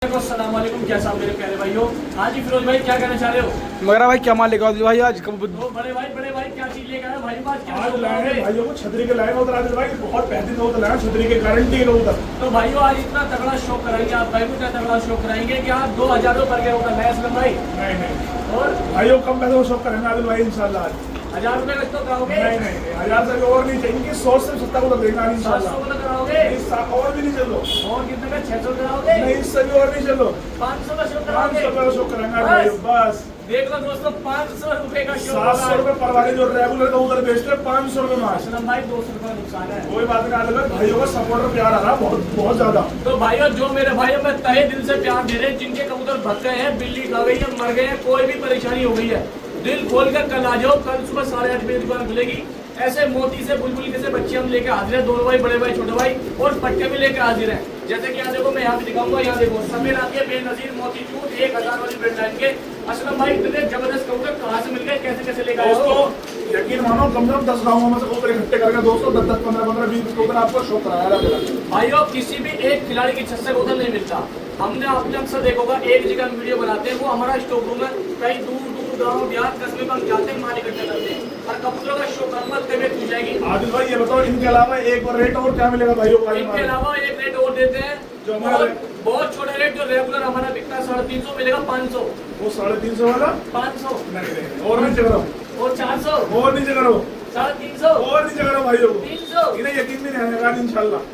अस्सलाम वालेकुम, कैसा आप मेरे प्यारे भाइयों। हाँ जी फिरोज भाई, क्या कहना चाह रहे हो? मगर भाई क्या माल लेगा भाई आज कब? तो बड़े भाई क्या चीज लेकर आए भाई? आज क्या आज लाए हैं भाइयों को छतरी के लाए उधर आज भाई बहुत बेहतरीन कबूतर लाए छतरी के गारंटी के उधर। तो भाइयों आज इतना तगड़ा शो कराएंगे आप भाई को, क्या तगड़ा शो कराएंगे कि आप 2000 पर गए होगा नया असलम भाई। नहीं और भाइयों कम पैसे में शौक करेंगे आदिल भाई इंशाल्लाह आज। 1000 रुपए का तो कराओगे? नहीं 1000 से भी और नहीं चाहिए, इनकी 100 से 70 को देंगे आज इंशाल्लाह। 700 का कराओगे? और भी नहीं चलो। और कितने का? 600 कराओगे? नहीं इससे भी और नहीं चलो। 500 का शो 500 कराओगे? रुपए का शौक करेंगे भाइयों बस। देख लो दोस्तों, 500 रुपए का शो। 700 रुपए पर वाले जो रेगुलर कबूतर बेचते हैं 500 रुपए में आज। असलम भाई 200 रुपए नुकसान है। कोई बात नहीं आदिल भाई, भाइयों का सपोर्ट और प्यार आ रहा है बहुत ज्यादा। तो भाइयों जो मेरे भाइयों में तहे दिल से प्यार दे रहे हैं, जिनके कबूतर भग गए हैं, बिल्ली खा गई है, मर गए हैं, कोई भी परेशानी हो गई है, दिल खोल कर कल आ जाओ। कल सुबह 8:30 बजे दुकान खुलेगी। ऐसे मोती से बुलबुल के से बच्चे हम लेके हाजिर हैं, दोनों भाई, बड़े भाई छोटे भाई, और पट्टे भी लेके हाजिर हैं। जैसे कि यहाँ देखो, मैं यहाँ भी दिखाऊंगा, यहाँ देखो सफेद आती है बेनजीर मोती चूर 1000 वाली ब्रेड लाइन के। असलम भाई इतने जबरदस्त कबूतर कहाँ से मिल गए, कैसे लेकर आए हो? दोस्तों यकीन मानो कम से कम 10 गाँवों में से कबूतर इकट्ठे करके दोस्तों 10 15 20 कबूतर आपको शौक कराया। भाइयों किसी भी एक खिलाड़ी की छत से कबूतर नहीं मिलता। हमने आपने अक्सर देखा होगा, एक जगह हम वीडियो बनाते हैं, वो हमारा स्टॉक रूम है, कहीं दूर गाँव देहात कस्बे में हम जाते हैं, माल इकट्ठा करते हैं, और कबूतरों का शौक रमत तबियत पूछ जाएगी। आदिल भाई ये बताओ, इनके अलावा एक और रेट और क्या मिलेगा भाइयों का? इनके अलावा एक रेट और देते हैं जो हमारा बहुत छोटा रेट, जो रेगुलर हमारा बिकता है 350 मिलेगा 500। वो 350 वाला 500 नहीं और नीचे करो, और 400 और नीचे करो, 350 और नीचे करो भाइयों। 300। इन्हें यकीन नहीं आएगा इंशाल्लाह।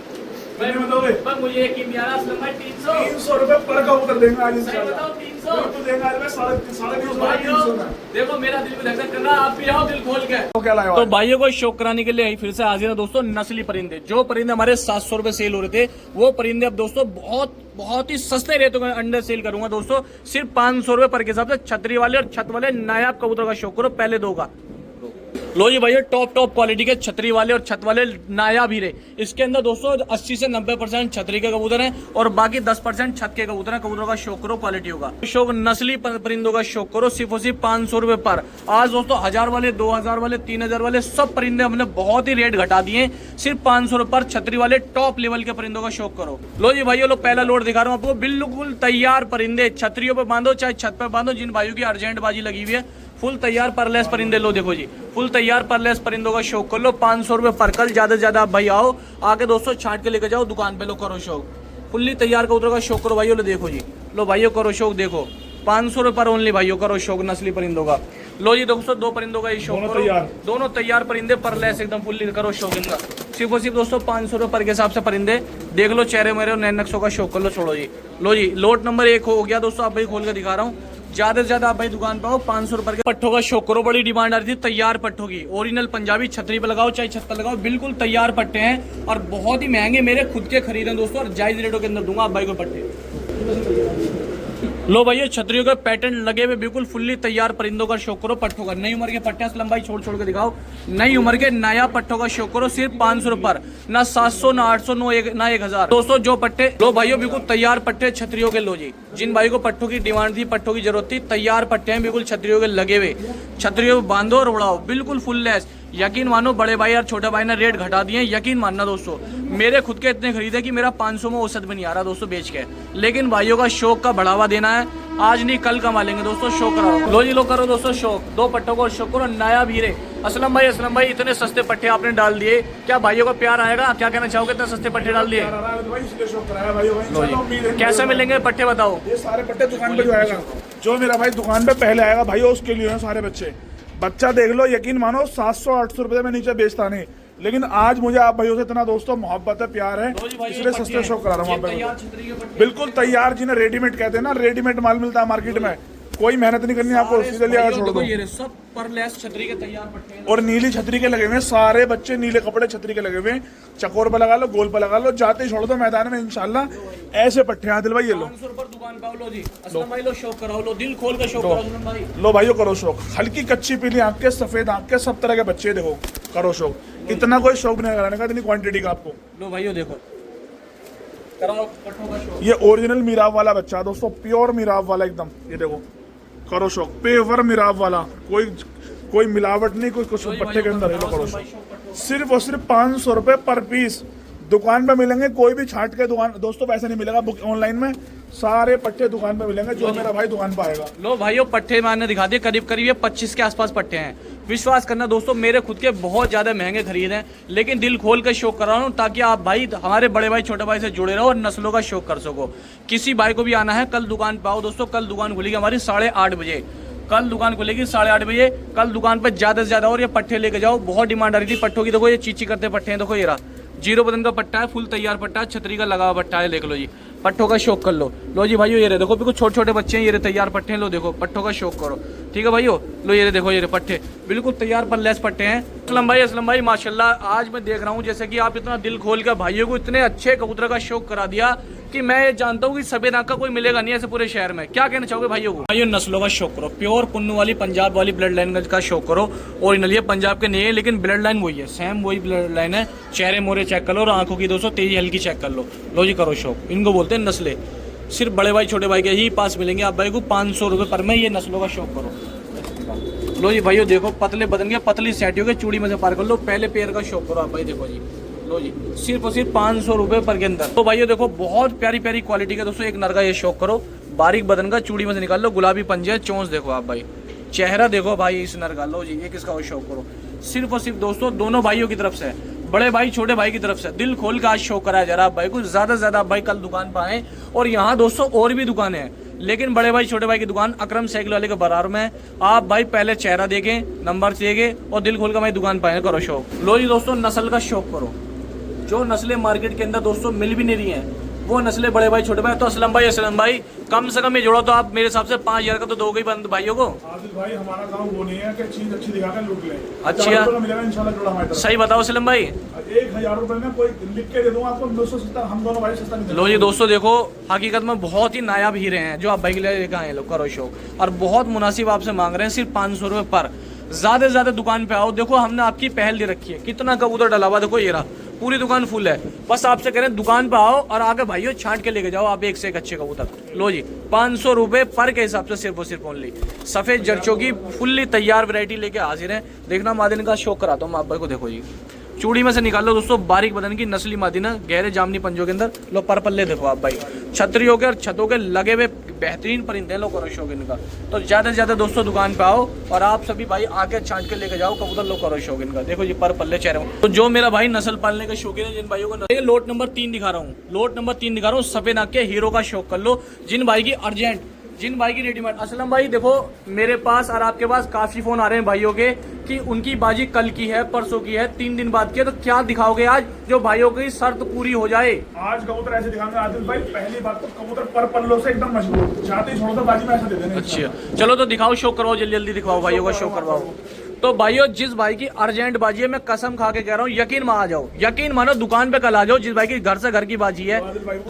कितने में दोगे? पर मुझे यकीन नहीं आ रहा असलम भाई। 300 300 रुपए पर कबूतर देंगे आज सही इंशाल्लाह। बताओ, 300 बिल्कुल देंगे आज मैं 350 भाइयों 300 में। देखो मेरा दिल भी धड़कन कर रहा है, आप भी आओ दिल खोल के। तो क्या लाए हो तो आज? भाइयों को शौक कराने के लिए फिर से हाजिर है दोस्तों नस्ली परिंदे। जो परिंदे हमारे 700 रुपए सेल हो रहे थे, वो परिंदे अब दोस्तों बहुत ही सस्ते रेटों में अंडर सेल करूंगा दोस्तों, सिर्फ 500 रुपए पर के हिसाब से। छतरी वाले और छत वाले नायाब कबूतर का शौक करो, पहले दोगा। लो जी भैया, टॉप क्वालिटी के छतरी वाले और छत वाले नायाब हीरे। इसके अंदर दोस्तों 80 से 90% छतरी के कबूतर हैं और बाकी 10% छत के कबूतर हैं। कबूतरों का शौक करो, क्वालिटी होगा। शौक नस्ली परिंदों का शौक करो, सिर्फ और सिर्फ 500 रुपए पर। आज दोस्तों 1000 वाले, 2000 वाले, 3000 वाले सब परिंदे हमने बहुत ही रेट घटा दिए, सिर्फ 500 रुपए पर। छतरी वाले टॉप लेवल के परिंदों का शौक करो। लो जी भाइयों, लो पहला लोड दिखा रहा हूँ आपको, बिल्कुल तैयार परिंदे। छतरियों पे बांधो चाहे छत पे बांधो, जिन भाइयों की अर्जेंट बाजी लगी हुई है, फुल तैयार परलेस परिंदे। लो देखो जी, फुल तैयार परलेस परिंदों का शौक कर लो, 500 रुपए पर। कल ज्यादा से ज्यादा आप भाई आओ, आके दोस्तों छांट के लेके जाओ दुकान पे, लो करो शौक। फुल्ली तैयार कबूतर का शौक करो भाइयों। लो देखो जी, लो भाइयों करो शौक, देखो 500 रुपए पर ओनली भाइयों, करो शौक नस्ली परिंदों का। लो जी दोस्तों, दो परिंदों का ये शौक करो, दोनों तैयार परिंदे परलेस एकदम फुल्ली, करो शौक इनका। सिर्फ और सिर्फ दोस्तों 500 रुपए पर के हिसाब से परिंदे। देख लो चेहरे मेरे और नए नक्शों का शौक कर लो। छोड़ो जी, लो जी लोट नंबर 1 हो गया दोस्तों, आप भाई खोल के दिखा रहा हूँ। ज्यादा से ज्यादा आप भाई दुकान पे आओ, 500 रुपए के पट्टों का शौक करो। बड़ी डिमांड आ रही थी तैयार पट्टों की, ओरिजिनल पंजाबी, छतरी पे लगाओ चाहे छत पर लगाओ, बिल्कुल तैयार पट्टे हैं और बहुत ही महंगे, मेरे खुद के खरीदे दोस्तों, और जायज रेटों के अंदर दूंगा आप भाई को पट्टे। लो भैया, छतरियों के पैटर्न लगे हुए, बिल्कुल फुल्ली तैयार परिंदों का शौक करो। पट्टों का नई उम्र के पट्टे, असलम भाई छोड़ के दिखाओ, नई उम्र के नया पट्टों का शौक करो, सिर्फ 500 रुपए पर। ना 700 ना 800 ना 1000 दोस्तों, जो पट्टे लो भाइयों, बिल्कुल तैयार पट्टे छतरियों के। लो जी, जिन भाई को पट्टों की डिमांड थी, पट्टों की जरूरत थी, तैयार पट्टे हैं बिल्कुल छतरियों के लगे हुए। छतरियों को बांधो और उड़ाओ, बिल्कुल फुल लेस। यकीन मानो, बड़े भाई और छोटे भाई ने रेट घटा दिए, यकीन मानना दोस्तों। मेरे खुद के इतने खरीदे कि मेरा 500 में औसत भी नहीं आ रहा दोस्तों बेच के, लेकिन भाइयों का शौक का बढ़ावा देना है, आज नहीं कल कमा लेंगे दोस्तों, शौक कराओ। लो जी, लो करो दोस्तों शौक, दो पट्टों को शौक करो, नया हीरे। असलम भाई इतने सस्ते पट्टे आपने डाल दिए, क्या भाइयों का प्यार आएगा? क्या कहना चाहोगे, इतने सस्ते पट्टे डाल दिए? कैसे मिलेंगे पट्टे बताओ? ये सारे पट्टे दुकान पे जो आएगा, जो मेरा भाई दुकान पे पहले आएगा भाई, उसके लिए हैं सारे बच्चे। बच्चा देख लो, यकीन मानो 700-800 रुपए में नीचे बेचता नहीं, लेकिन आज मुझे आप भाइयों से इतना दोस्तों मोहब्बत है, प्यार है, इसलिए सस्ते शौक करा रहा हूँ आप बिल्कुल तैयार, जिन्हें रेडीमेड कहते हैं ना, रेडीमेड माल मिलता है मार्केट में, कोई मेहनत नहीं करनी आपको, सीधे लिया छोड़ दो। ये सब परलेस छतरी के तैयार पट्टे हैं और नीली छतरी के लगे हुए, सारे बच्चे नीले कपड़े छतरी के लगे हुए, चकोर पे लगा लो, गोल पे लगा लो, जाते ही छोड़ दो मैदान में इंशाल्लाह। ऐसे पट्टे आदिल भाई, ये लो 500 रुपए दुकान पे। लो जी असलम भाई, लो शौक कराओ, लो दिल खोल के शौक कराओ असलम भाई। लो भाइयों करो शौक, हल्की कच्ची पीली आंख के, सफेद आंख के, सब तरह के बच्चे देखो, करो शौक। इतना कोई शौक नहीं कराने का, इतनी क्वांटिटी का आपको। लो भाइयों देखो, कराओ पट्टों का शौक। ये ओरिजिनल मिराव वाला बच्चा दोस्तों, प्योर मिराव वाला एकदम, ये देखो करो शौक, पेवर मिराव वाला, कोई मिलावट नहीं, कोई कुछ पट्टे के अंदर। ये लो करो शौक, सिर्फ और सिर्फ 500 रुपए पर पीस। दुकान पे मिलेंगे, कोई भी छांट के दुकान दोस्तों पैसे नहीं मिलेगा बुक ऑनलाइन में, सारे पट्टे दुकान पे मिलेंगे, जो मेरा भाई दुकान पे आएगा। लो भाइयों, पट्टे मैंने दिखा दिए, करीब करीब ये 25 के आसपास पट्टे हैं। विश्वास करना दोस्तों, मेरे खुद के बहुत ज्यादा महंगे खरीद हैं, लेकिन दिल खोल कर शौक कर रहा हूँ ताकि आप भाई हमारे बड़े भाई छोटे भाई से जुड़े रहो और नस्लों का शौक कर सको। किसी भाई को भी आना है, कल दुकान पे आओ दोस्तों। कल दुकान खुलेगी हमारी 8:30 बजे, कल दुकान खुलेगी 8:30 बजे। कल दुकान पे ज्यादा से ज्यादा और ये पट्टे लेके जाओ, बहुत डिमांड आ रही थी पट्टों की। देखो ये चीची करते पट्टे हैं, देखो ये रहा 0 बदन का पट्टा है, फुल तैयार पट्टा है, छतरी का लगा हुआ पट्टा है, देख लो जी, पट्टों का शौक कर लो। लो जी भाइयों, ये रहे देखो, बिल्कुल छोटे छोटे बच्चे हैं, ये रहे तैयार पट्टे हैं, लो देखो पट्टों का शौक करो, ठीक है भाइयों। लो ये रहे देखो, ये रहे पट्टे बिल्कुल तैयार पल्लेस पट्टे हैं। असलम भाई माशाल्लाह, आज मैं देख रहा हूँ जैसे कि आप इतना दिल खोल कर भाइयों को इतने अच्छे कबूतर का शौक करा दिया कि मैं ये जानता हूँ कि सफेद आंख का कोई मिलेगा नहीं ऐसे पूरे शहर में। क्या कहना चाहोगे भाइयों को? भाइयों नस्लों का शौक करो, प्योर पुन्नू वाली पंजाब वाली ब्लड लाइन का शौक करो। ओरिजिनल ये पंजाब के नहीं है, लेकिन ब्लड लाइन वही है, सेम वही ब्लड लाइन है। चेहरे मोरे चेक कर लो और आंखों की दोस्तों तेजी हल्की चेक कर लो। लो जी करो शौक, इनको बोलते हैं नस्लें। सिर्फ बड़े भाई छोटे भाई के ही पास मिलेंगे आप भाई को 500 रुपये पर में। ये नस्लों का शौक करो। लो जी भाइयों देखो, पतले बदन के पतली सेटियों के चूड़ी में से पार कर लो। पहले पैर का शौक करो आप भाई, देखो जी। लो जी सिर्फ और सिर्फ 500 रुपये पर के अंदर। तो भाइयों देखो, बहुत प्यारी प्यारी क्वालिटी का दोस्तों एक नर का ये शौक करो। बारीक बदन का चूड़ी में से निकाल लो, गुलाबी पंजे, चोंच देखो आप भाई, चेहरा देखो भाई इस नर का। लो जी ये किसका शौक करो, सिर्फ और सिर्फ दोस्तों दोनों भाइयों की तरफ से, बड़े भाई छोटे भाई की तरफ से दिल खोल का आज शौक कराया जा रहा है भाई को। ज्यादा से ज्यादा आप भाई कल दुकान पर आए। और यहाँ दोस्तों और भी दुकानें हैं, लेकिन बड़े भाई छोटे भाई की दुकान अकरम साइकिल वाले के बराबर में है। आप भाई पहले चेहरा देखें, नंबर देखें और दिल खोल कर भाई दुकान पर आए, करो शौक। लो जी दोस्तों, नस्ल का शौक करो। जो नस्लें मार्केट के अंदर दोस्तों मिल भी नहीं रही हैं, वो नस्लें बड़े भाई छोटे भाई। तो असलम भाई कम से कम ये जोड़ो तो आप मेरे हिसाब से 5000 का तो दोगे ही बंद भाइयों को। आदिल भाई हमारा काम वो नहीं है कि चीज अच्छी दिखाकर लूट ले। अच्छा मिलेगा इंशाल्लाह जोड़ा हमारे तरफ। सही बताओ असलम भाई, 1000 रुपए में कोई लिख के दे दूंगा आपको, 200 सस्ता, हम दोनों भाई सस्ता नहीं। लो जी दोस्तों देखो, हकीकत में बहुत ही नायाब हीरे हैं जो आप भाई के लिए लेकर आए, लोग करो शौक। और बहुत मुनासिब आपसे मांग रहे हैं, सिर्फ 500 रुपये पर। ज्यादा से ज्यादा दुकान पे आओ। देखो हमने आपकी पहल दे रखी है, कितना कबूतर डला हुआ, देखो ये रहा, पूरी दुकान फुल है। बस आपसे कह रहे हैं दुकान पे आओ और आगे भाइयों छांट के लेके जाओ आप एक से एक अच्छे कबूतर। लो जी 500 रुपये पर के हिसाब से सिर्फ और सिर्फ ओनली। सफेद जर्चों की फुल्ली तैयार वैरायटी लेके हाजिर है। देखना मादिन का शौक कराता हूँ मैं आप भाई को, देखो जी चूड़ी में से निकाल लो दोस्तों, बारीक बदन की नस्ली मादिना, गहरे जामनी पंजों के अंदर। लो पर पल्ले देखो आप भाई, छतरियों के और छतों के लगे हुए बेहतरीन परिंदे। लो करो शौक इनका। तो ज्यादा से ज्यादा दोस्तों दुकान पे आओ और आप सभी भाई आके छांट के लेके जाओ कबूतर। लो करो शौक इनका, देखो जी पर पल्ले चेहरे में। तो जो मेरा भाई नस्ल पालने का शौकीन है, जिन भाइयों को ये लोट नंबर 3 दिखा रहा हूँ, लोट नंबर 3 दिखा रहा हूँ, सफेद आंख के हीरो का शौक कर लो। जिन भाई की अर्जेंट, जिन भाई की रेडीमेड। असलम भाई देखो, मेरे पास और आपके पास काफी फोन आ रहे हैं भाइयों के कि उनकी बाजी कल की है, परसों की है, 3 दिन बाद की है। तो क्या दिखाओगे आज जो भाइयों की शर्त पूरी हो जाए? आज कबूतर ऐसे दिखाऊंगा आदिल भाई, पहली बात तो कबूतर पर पल्लों से एकदम मजबूत, चाहते ही छोड़ो तो बाजी में ऐसा दे देना। अच्छा चलो तो दिखाओ, शौक करवाओ, जल्दी जल्दी दिखाओ भाइयों का शौक करवाओ। तो भाइयों जिस भाई की अर्जेंट बाजी है, मैं कसम खा के कह रहा हूँ, यकीन मान आ जाओ, यकीन मानो दुकान पे कल आ जाओ। जिस भाई की घर से घर की बाजी है,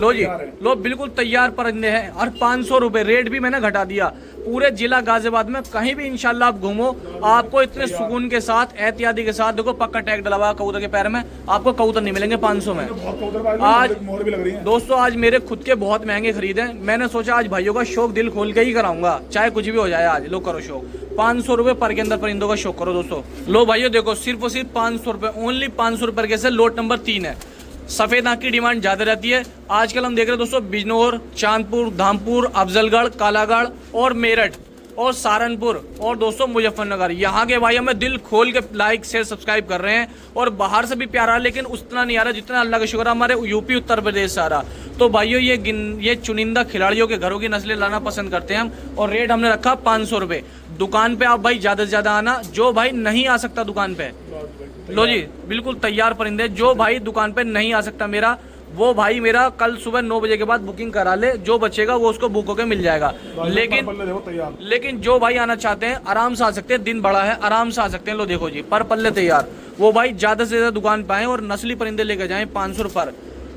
लो जी लो बिल्कुल तैयार परिंदे हैं। और 500 रुपए रेट भी मैंने घटा दिया। पूरे जिला गाजियाबाद में कहीं भी इंशाल्लाह आप घूमो, आपको इतने सुकून के साथ, एहतियाती के साथ, देखो पक्का टैग डला हुआ कबूतर के पैर में, आपको कबूतर नहीं मिलेंगे 500 में। आज मोहर भी लग रही है दोस्तों, आज मेरे खुद के बहुत महंगे खरीद हैं। मैंने सोचा आज भाइयों का शौक दिल खोल के ही कराऊंगा, चाहे कुछ भी हो जाए। आज लो करो शौक, 500 रुपए पर के अंदर परिंदों का शौक करो दोस्तों। लो भाइयों देखो, सिर्फ और सिर्फ 500 रुपए, ओनली 500 रुपए के से लोट नंबर 3 है। सफेद आंख की डिमांड ज्यादा रहती है। आजकल हम देख रहे हैं दोस्तों, बिजनौर, चांदपुर, धामपुर, अफजलगढ़, कालागढ़ और मेरठ और सहारनपुर और दोस्तों मुजफ्फरनगर, यहाँ के भाई हमें दिल खोल के लाइक शेयर सब्सक्राइब कर रहे हैं। और बाहर से भी प्यार आ रहा है, लेकिन उतना नहीं आ रहा जितना अल्लाह का शुक्र हमारे यूपी उत्तर प्रदेश से आ रहा। तो भाइयों ये चुनिंदा खिलाड़ियों के घरों की नस्लें लाना पसंद करते हैं हम। और रेट हमने रखा 500 रुपये। दुकान पे आप भाई ज्यादा से ज्यादा आना। जो भाई नहीं आ सकता दुकान पे, लो जी बिल्कुल तैयार परिंदे। जो भाई दुकान पे नहीं आ सकता मेरा, वो भाई मेरा कल सुबह 9 बजे के बाद बुकिंग करा ले। जो बचेगा वो उसको बुक होकर मिल जाएगा। लेकिन जो भाई आना चाहते हैं आराम से आ सकते हैं, दिन बड़ा है, आराम से आ सकते हैं। लो देखो जी पर पल्ले तैयार। वो भाई ज्यादा से ज्यादा दुकान पे आए और नस्ली परिंदे लेकर जाएं 500 रुपये पर।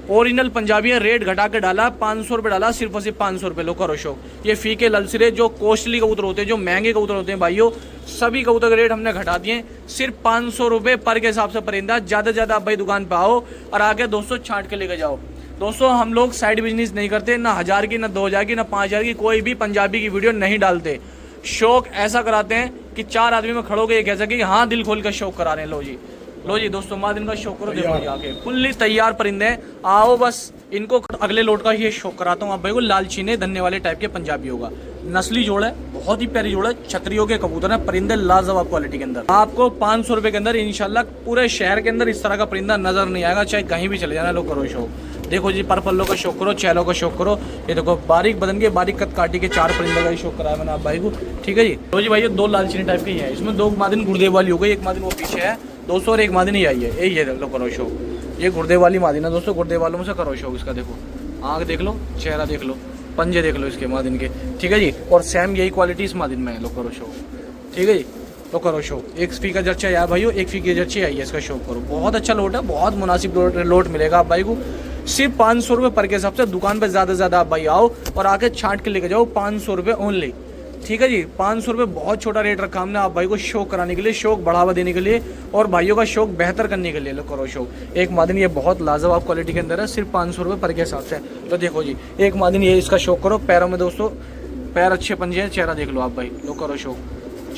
ओरिजिनल पंजाबी है, रेट घटा के डाला, 500 रुपये डाला, सिर्फ और सिर्फ 500 रुपये। लो करो शौक। ये फीके ललसरे जो कॉस्टली कबूतर होते हैं, जो महंगे कबूतर होते हैं भाइयों, सभी कबूतर के रेट हमने घटा दिए। सिर्फ 500 रुपये पर के हिसाब से परिंदा। ज्यादा से ज्यादा आप भाई दुकान पे आओ और आके दोस्तों छांट के लेके जाओ। दोस्तों हम लोग साइड बिजनेस नहीं करते, ना 1000 की, ना 2000 की, ना 5000 की, कोई भी पंजाबी की वीडियो नहीं डालते। शौक ऐसा कराते हैं कि 4 आदमी में खड़ो के ये कह सके कि हाँ दिल खोल कर शौक करा रहे हैं। लो जी लो जी दोस्तों मादिन का शौक करो, देखो जी आके फुल्ली तैयार परिंदे हैं। आओ बस इनको अगले लोट का ये शौक कराता हूँ आप भाई को। लाल चीने धन्ने वाले टाइप के पंजाबी होगा, नस्ली जोड़ है, बहुत ही प्यारी जोड़ है, छतरियों के कबूतर है, परिंदे लाजवाब क्वालिटी के अंदर। आपको 500 रुपए के अंदर इंशाल्लाह पूरे शहर के अंदर इस तरह का परिंदा नजर नहीं आएगा, चाहे कहीं भी चले जाना। लो करो शौक, देखो जी परपल्लो का शौक करो, चैलो का शौक करो। ये देखो बारीक बदन के बारीक कद काटी के 4 परिंदे का शौक कराया मैंने आप भाई को, ठीक है जी। तो जी भाई ये 2 लाल चीनी टाइप के ही है, इसमें 2 मादिन गुर्देव वाली हो गई, एक मादिन वो पीछे है दोस्तों और एक मादिन ही आई है, यही है। लो करो शौक, ये गुर्देव वाली मादिन है दोस्तों, गुर्देव वालों में से करो शौक। इसका देखो आँख देख लो, चेहरा देख लो, पंजे देख लो इसके मादिन के, ठीक है जी। और सेम यही क्वालिटी इस मादिन में है। लो करो शौक, ठीक है जी। तो करो शौक, एक फी का जर्चा यार भाइयों, एक फी की जर्ची आई है, इसका शौक करो। बहुत अच्छा लोट है, बहुत मुनासिब लोट मिलेगा आप भाई को। सिर्फ 500 रुपये पर के हिसाब से दुकान पे ज़्यादा से ज़्यादा आप भाई आओ और आके छांट के लेके जाओ। 500 रुपये ओनली, ठीक है जी। 500 रुपये बहुत छोटा रेट रखा हमने आप भाई को शौक कराने के लिए, शौक बढ़ावा देने के लिए और भाइयों का शौक बेहतर करने के लिए। लो करो शौक, एक मादिन ये बहुत लाजवाब क्वालिटी के अंदर है, सिर्फ 500 रुपये पर के हिसाब से। तो देखो जी एक मादिन ये, इसका शौक करो। पैरों में दोस्तों पैर अच्छे पंजे हैं, चेहरा देख लो आप भाई। लो करो शौक,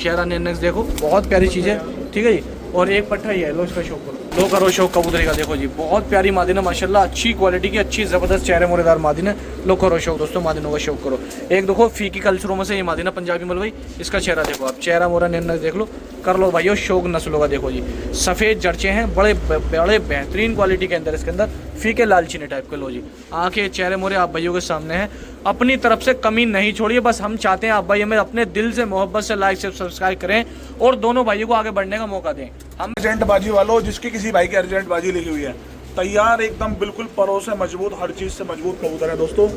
चेहरा नेक्स देखो, बहुत प्यारी चीज़ है, ठीक है जी। और एक पट्टा ही है, लो इसका शौक करो। लो करो शौक कबूतरी का, देखो जी बहुत प्यारी मादिन है माशाल्लाह, अच्छी क्वालिटी की, अच्छी ज़बरदस्त चेहरे मोरेदार मादिन है। लो करो शौक दोस्तों, मादिनों का शौक करो। एक देखो फीकी कल्चरों में से ये मादिन है पंजाबी मलवई, इसका चेहरा देखो आप, चेहरा मोरा नेक्स देख लो, कर लो भाइयों शौक नस्लों का। देखो जी सफ़ेद जर्चे हैं, बड़े बड़े बेहतरीन क्वालिटी के अंदर, इसके अंदर फीके लाल चीने टाइप के। लो जी आंखें चेहरे मोरे आप भाइयों के सामने हैं। अपनी तरफ से कमी नहीं छोड़िए, बस हम चाहते हैं आप भाई हमें अपने दिल से मोहब्बत से लाइक से सब्सक्राइब करें और दोनों भाइयों को आगे बढ़ने का मौका दें। हम अर्जेंट बाजी वालों, जिसकी किसी भाई की अर्जेंट बाजी लिखी हुई है, तैयार एकदम बिल्कुल परों से मजबूत, हर चीज़ से मजबूत कबूतर है दोस्तों।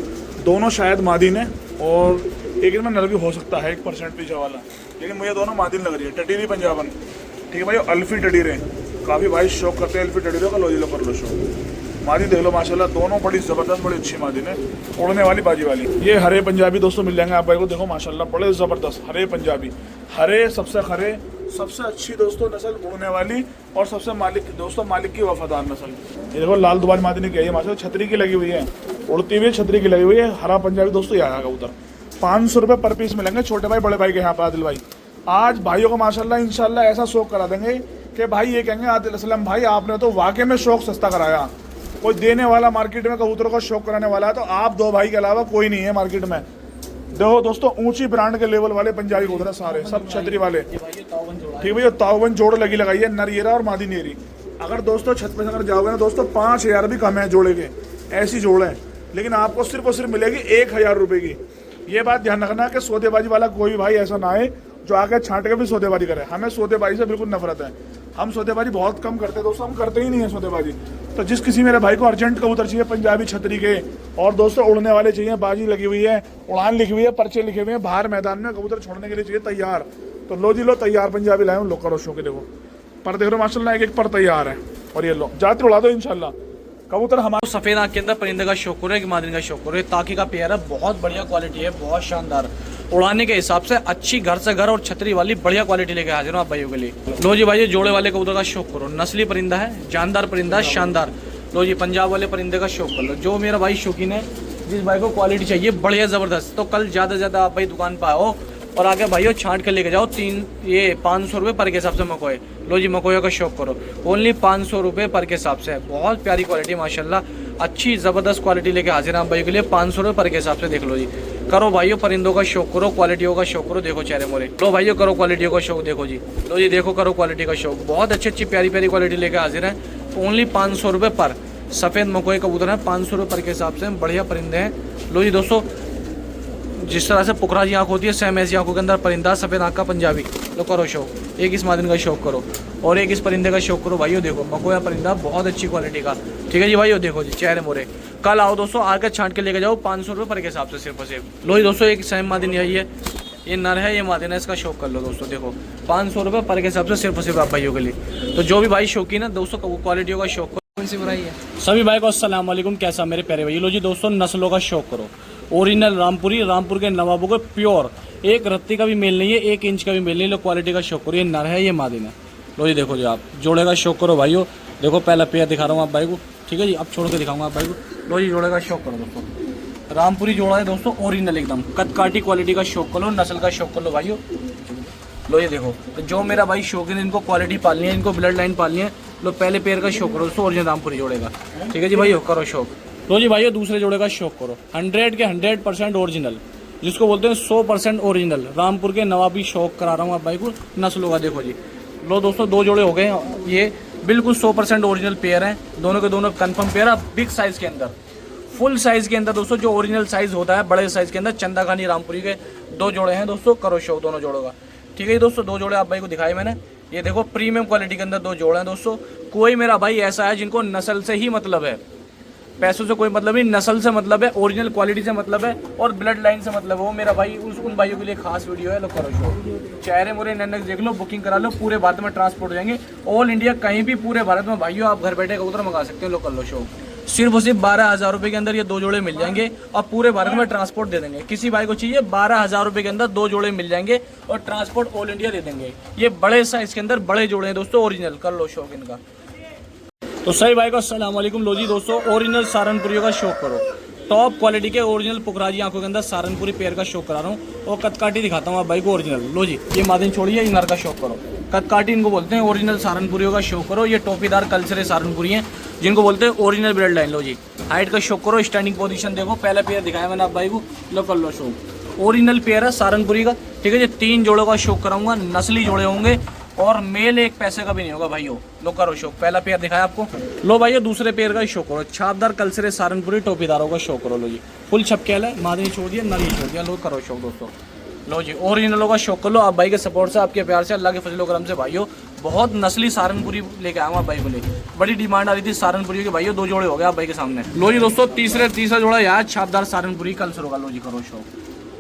दोनों शायद मादिन है और एक इनमें नर भी हो सकता है 1% पीछे वाला, लेकिन मुझे दोनों मादिन लग रही है। टटीरी पंजाबन, ठीक है भाई, अल्फी टटीरे काफ़ी भाई शौक करते हैं अल्फी टटीरों का। लो जी लो कर लो शौक, मादी देख लो माशाल्लाह, दोनों बड़ी ज़बरदस्त, बड़ी अच्छी मादिन है, उड़ने वाली बाजी वाली। ये हरे पंजाबी दोस्तों मिल जाएंगे आप भाई को, देखो माशाल्लाह बड़े ज़बरदस्त हरे पंजाबी। हरे सबसे खरे, सबसे अच्छी दोस्तों नस्ल उड़ने वाली और सबसे मालिक दोस्तों मालिक की वफादार नस्ल। ये देखो लाल दुबार मादिनी क्या है माशाल्लाह, छतरी की लगी हुई है, उड़ती हुई छतरी की लगी हुई है। हरा पंजाबी दोस्तों यहाँ का उधर 500 रुपये पर पीस मिलेंगे, छोटे भाई बड़े भाई के यहाँ पर। आदिल भाई आज भाइयों को माशाल्लाह इंशाल्लाह ऐसा शौक करा देंगे कि भाई ये कहेंगे आदिल असलम भाई आपने तो वाकई में शौक सस्ता कराया। कोई देने वाला मार्केट में कबूतरों का शौक कराने वाला है तो आप 2 भाई के अलावा कोई नहीं है मार्केट में। देखो दोस्तों ऊंची ब्रांड के लेवल वाले पंजाबी कबूतर सारे, सब छतरी वाले, ठीक है भैया। तावन जोड़ लगी लगाई है, नरियरा और मादी नेरी। अगर दोस्तों छत पे अगर जाओगे ना दोस्तों 5000 भी कम है जोड़े के, ऐसी जोड़ है, लेकिन आपको सिर्फ और सिर्फ मिलेगी 1000 रुपये की। ये बात ध्यान रखना कि सौदेबाजी वाला कोई भाई ऐसा ना आए जो आके छांट के भी सौदेबाजी करे। हमें सौदेबाजी से बिल्कुल नफरत है, हम सौदेबाजी बहुत कम करते हैं दोस्तों, हम करते ही नहीं है सौदेबाजी। तो जिस किसी मेरे भाई को अर्जेंट कबूतर चाहिए पंजाबी छतरी के और दोस्तों उड़ने वाले चाहिए, बाजी लगी हुई है, उड़ान लिखी हुई है, पर्चे लिखे हुए हैं, बाहर मैदान में कबूतर छोड़ने के लिए चाहिए तैयार, तो लो जी लो तैयार पंजाबी लाए। लो करो शो के देखो पर देख रहे हो माशाल्लाह, एक एक पर तैयार है। और ये लो जाते उड़ा दो इंशाल्लाह कबूतर। हमारे सफेद आँख के अंदर परिंदे का शौक करो, एक मादिन का शौक करो। ताकि का पेयर है, बहुत बढ़िया क्वालिटी है, बहुत शानदार, उड़ाने के हिसाब से अच्छी, घर से घर और छतरी वाली बढ़िया क्वालिटी लेके हाजिर हूँ आप भाइयों के लिए। लो जी भाई जोड़े वाले कबूतर का शौक करो, नस्ली परिंदा है, जानदार परिंदा है, शानदार। लो जी पंजाब वाले परिंदे का शौक कर लो। जो मेरा भाई शौकीन है, जिस भाई को क्वालिटी चाहिए बढ़िया ज़बरदस्त, तो कल ज़्यादा से ज़्यादा आप भाई दुकान पर आओ और आगे भाइयों छांट के लेके जाओ। 500 रुपये पर के हिसाब से मकोए। लो जी मकोया का शौक करो, ओनली 500 रुपये पर के हिसाब से, बहुत प्यारी क्वालिटी माशाल्लाह, अच्छी ज़बरदस्त क्वालिटी लेके हाजिर हैं आप भाइयों के लिए 500 रुपये पर के हिसाब से। देख लो जी, करो भाइयों परिंदों का शौक करो, क्वालिटियों का शौक करो। देखो चेहरे मोरे, लो भाइयों करो क्वालिटियों का शौक। देखो जी, लो जी देखो करो क्वालिटी का शौक, बहुत अच्छी अच्छी प्यारी प्यारी क्वालिटी लेके हाजिर हैं, ओनली 500 रुपये पर। सफ़ेद मकोए कबूतर हैं, 500 रुपये पर के हिसाब से, बढ़िया परिंदे हैं। लो जी दोस्तों, जिस तरह से पुकरा जी आँख होती है, सेम ऐसी आँखों के अंदर परिंदा, सफ़ेद आँख का पंजाबी। लो करो शौक, एक इस मादिन का शौक करो और एक इस परिंदे का शौक करो भाइयों। देखो मकोया परिंदा बहुत अच्छी क्वालिटी का, ठीक है जी भाइयों। देखो जी चेहरे मोरे, कल आओ दोस्तों, आकर छांट के लेके जाओ 500 रुपये पर के हिसाब से, सिर्फ और सिर्फ। लो जी दोस्तों, एक सेम मादिन यही है, ये नर है, ये मादिन है, इसका शौक कर लो दोस्तों। देखो 500 रुपये पर के हिसाब से, सिर्फ और सिर्फ आप भाइयों के लिए। तो जो भी भाई शौकीन है दोस्तों, क्वालिटियों का शौक करो। कौन सी बुराई है सभी भाई को अस्सलाम वालेकुम, कैसा मेरे प्यारे भाई। लो जी दोस्तों, नस्लों का शौक करो, ओरिजिनल रामपुरी, रामपुर के नवाबों के प्योर, एक रत्ती का भी मेल नहीं है, 1 इंच का भी मेल नहीं। लो क्वालिटी का शौक करो, ये नर है, ये मादिन है। लो जी देखो जी, आप जोड़े का शौक करो भाइयों। देखो पहला पेयर दिखा रहा हूँ आप भाई को, ठीक है जी, अब छोड़ के दिखाऊंगा आप भाई को। लो जी जोड़े का शौक करो दोस्तों, रामपुरी जोड़ा है दोस्तों, ओरिजिनल एकदम कदकाठी क्वालिटी का शौक करो, नस्ल का शौक कर लो भाइयों। लो ये देखो, तो जो मेरा भाई शौकीन है, इनको क्वालिटी पालनी है, इनको ब्लड लाइन पालनी है, लो पहले पेयर का शौक करो दोस्तों, ओरिजिनल रामपुरी जोड़े का। ठीक है जी भाइयों, करो शौक। तो जी भाइयों दूसरे जोड़े का शौक करो, 100 के 100% ओरिजिनल, जिसको बोलते हैं 100% ओरिजिनल रामपुर के नवाबी शौक करा रहा हूँ आप भाई को नस्लों का। देखो जी लो दोस्तों, 2 जोड़े हो गए, ये बिल्कुल 100% ओरिजिनल पेयर हैं, दोनों के दोनों कंफर्म पेयर है, बिग साइज के अंदर, फुल साइज के अंदर दोस्तों, जो ओरिजिनल साइज होता है बड़े साइज के अंदर। चंदा खानी रामपुरी के 2 जोड़े हैं दोस्तों, करो शौक दोनों जोड़ों का। ठीक है जी दोस्तों, 2 जोड़े आप भाई को दिखाए मैंने, ये देखो प्रीमियम क्वालिटी के अंदर 2 जोड़े हैं दोस्तों। कोई मेरा भाई ऐसा है जिनको नस्ल से ही मतलब है, पैसों से कोई मतलब नहीं, नस्ल से मतलब है, ओरिजिनल क्वालिटी से मतलब है और ब्लड लाइन से मतलब है, वो मेरा भाई उन भाइयों के लिए खास वीडियो है। लो करो शो, चेहरे मोरे नन्नक देख लो, बुकिंग करा लो, पूरे भारत में ट्रांसपोर्ट हो जाएंगे, ऑल इंडिया कहीं भी पूरे भारत में भाइयों आप घर बैठे कबूतर मंगा सकते हो। लो कर लो शो, सिर्फ और सिर्फ 12,000 रुपये के अंदर ये 2 जोड़े मिल जाएंगे और पूरे भारत में ट्रांसपोर्ट दे देंगे। किसी भाई को चाहिए 12,000 रुपये के अंदर 2 जोड़े मिल जाएंगे और ट्रांसपोर्ट ऑल इंडिया दे देंगे। ये बड़े साइज के अंदर बड़े जोड़े हैं दोस्तों, ओरिजिनल, कर लो शौक इनका। तो सही भाई को अस्सलाम वालेकुम। लो जी दोस्तों, ओरिजिनल सहारनपुरी का शौक करो, टॉप क्वालिटी के ओरिजिनल पुखराजी आंखों के अंदर सहारनपुरी पेयर का शौक करा रहा हूँ और कदकाठी दिखाता हूँ आप भाई को ओरिजिनल। लो जी ये मादिन छोड़िए, इनर का शौक करो, कदकाठी इनको बोलते हैं, ओरिजिनल सहारनपुरियों का शौक करो। ये टोपीदार कल्चरे सहारनपुरी हैं जिनको बोलते हैं ओरिजिनल ब्लड लाइन। लो जी हाइट का शौक करो, स्टैंडिंग पोजीशन देखो, पहला पेयर दिखाया मैंने आप भाई को, लो कर लो शौक, ओरिजिनल पेयर है सहारनपुरी का। ठीक है जी, 3 जोड़ों का शौक कराऊंगा, नस्ली जोड़े होंगे और मेल 1 पैसे का भी नहीं होगा भाइयों। लो करो शौक, पहला पेयर दिखाया आपको, लो भाइयों दूसरे पेयर का शौक करो, छापदार कल्चरे सहारनपुरी टोपीदारों का शौक करो। लो जी फुल छपकेल है, मादनी छोड़ दिया, नरी छोड़ दिया, लो करो शौक दोस्तों। लो जी ओरिजिनलों का शौक कर लो, आप भाई के सपोर्ट से, आपके प्यार से, अल्लाह के फजलो करम से भाइयों बहुत नस्ली सहारनपुरी लेके आया हूँ आप भाई को ले। बड़ी डिमांड आ रही थी सहारनपुरी के भाइयों, 2 जोड़े हो गए आप भाई के सामने। लो जी दोस्तों तीसरा जोड़ा यार छापदार सहारनपुरी कल्चरों का। लो जी करो शौक,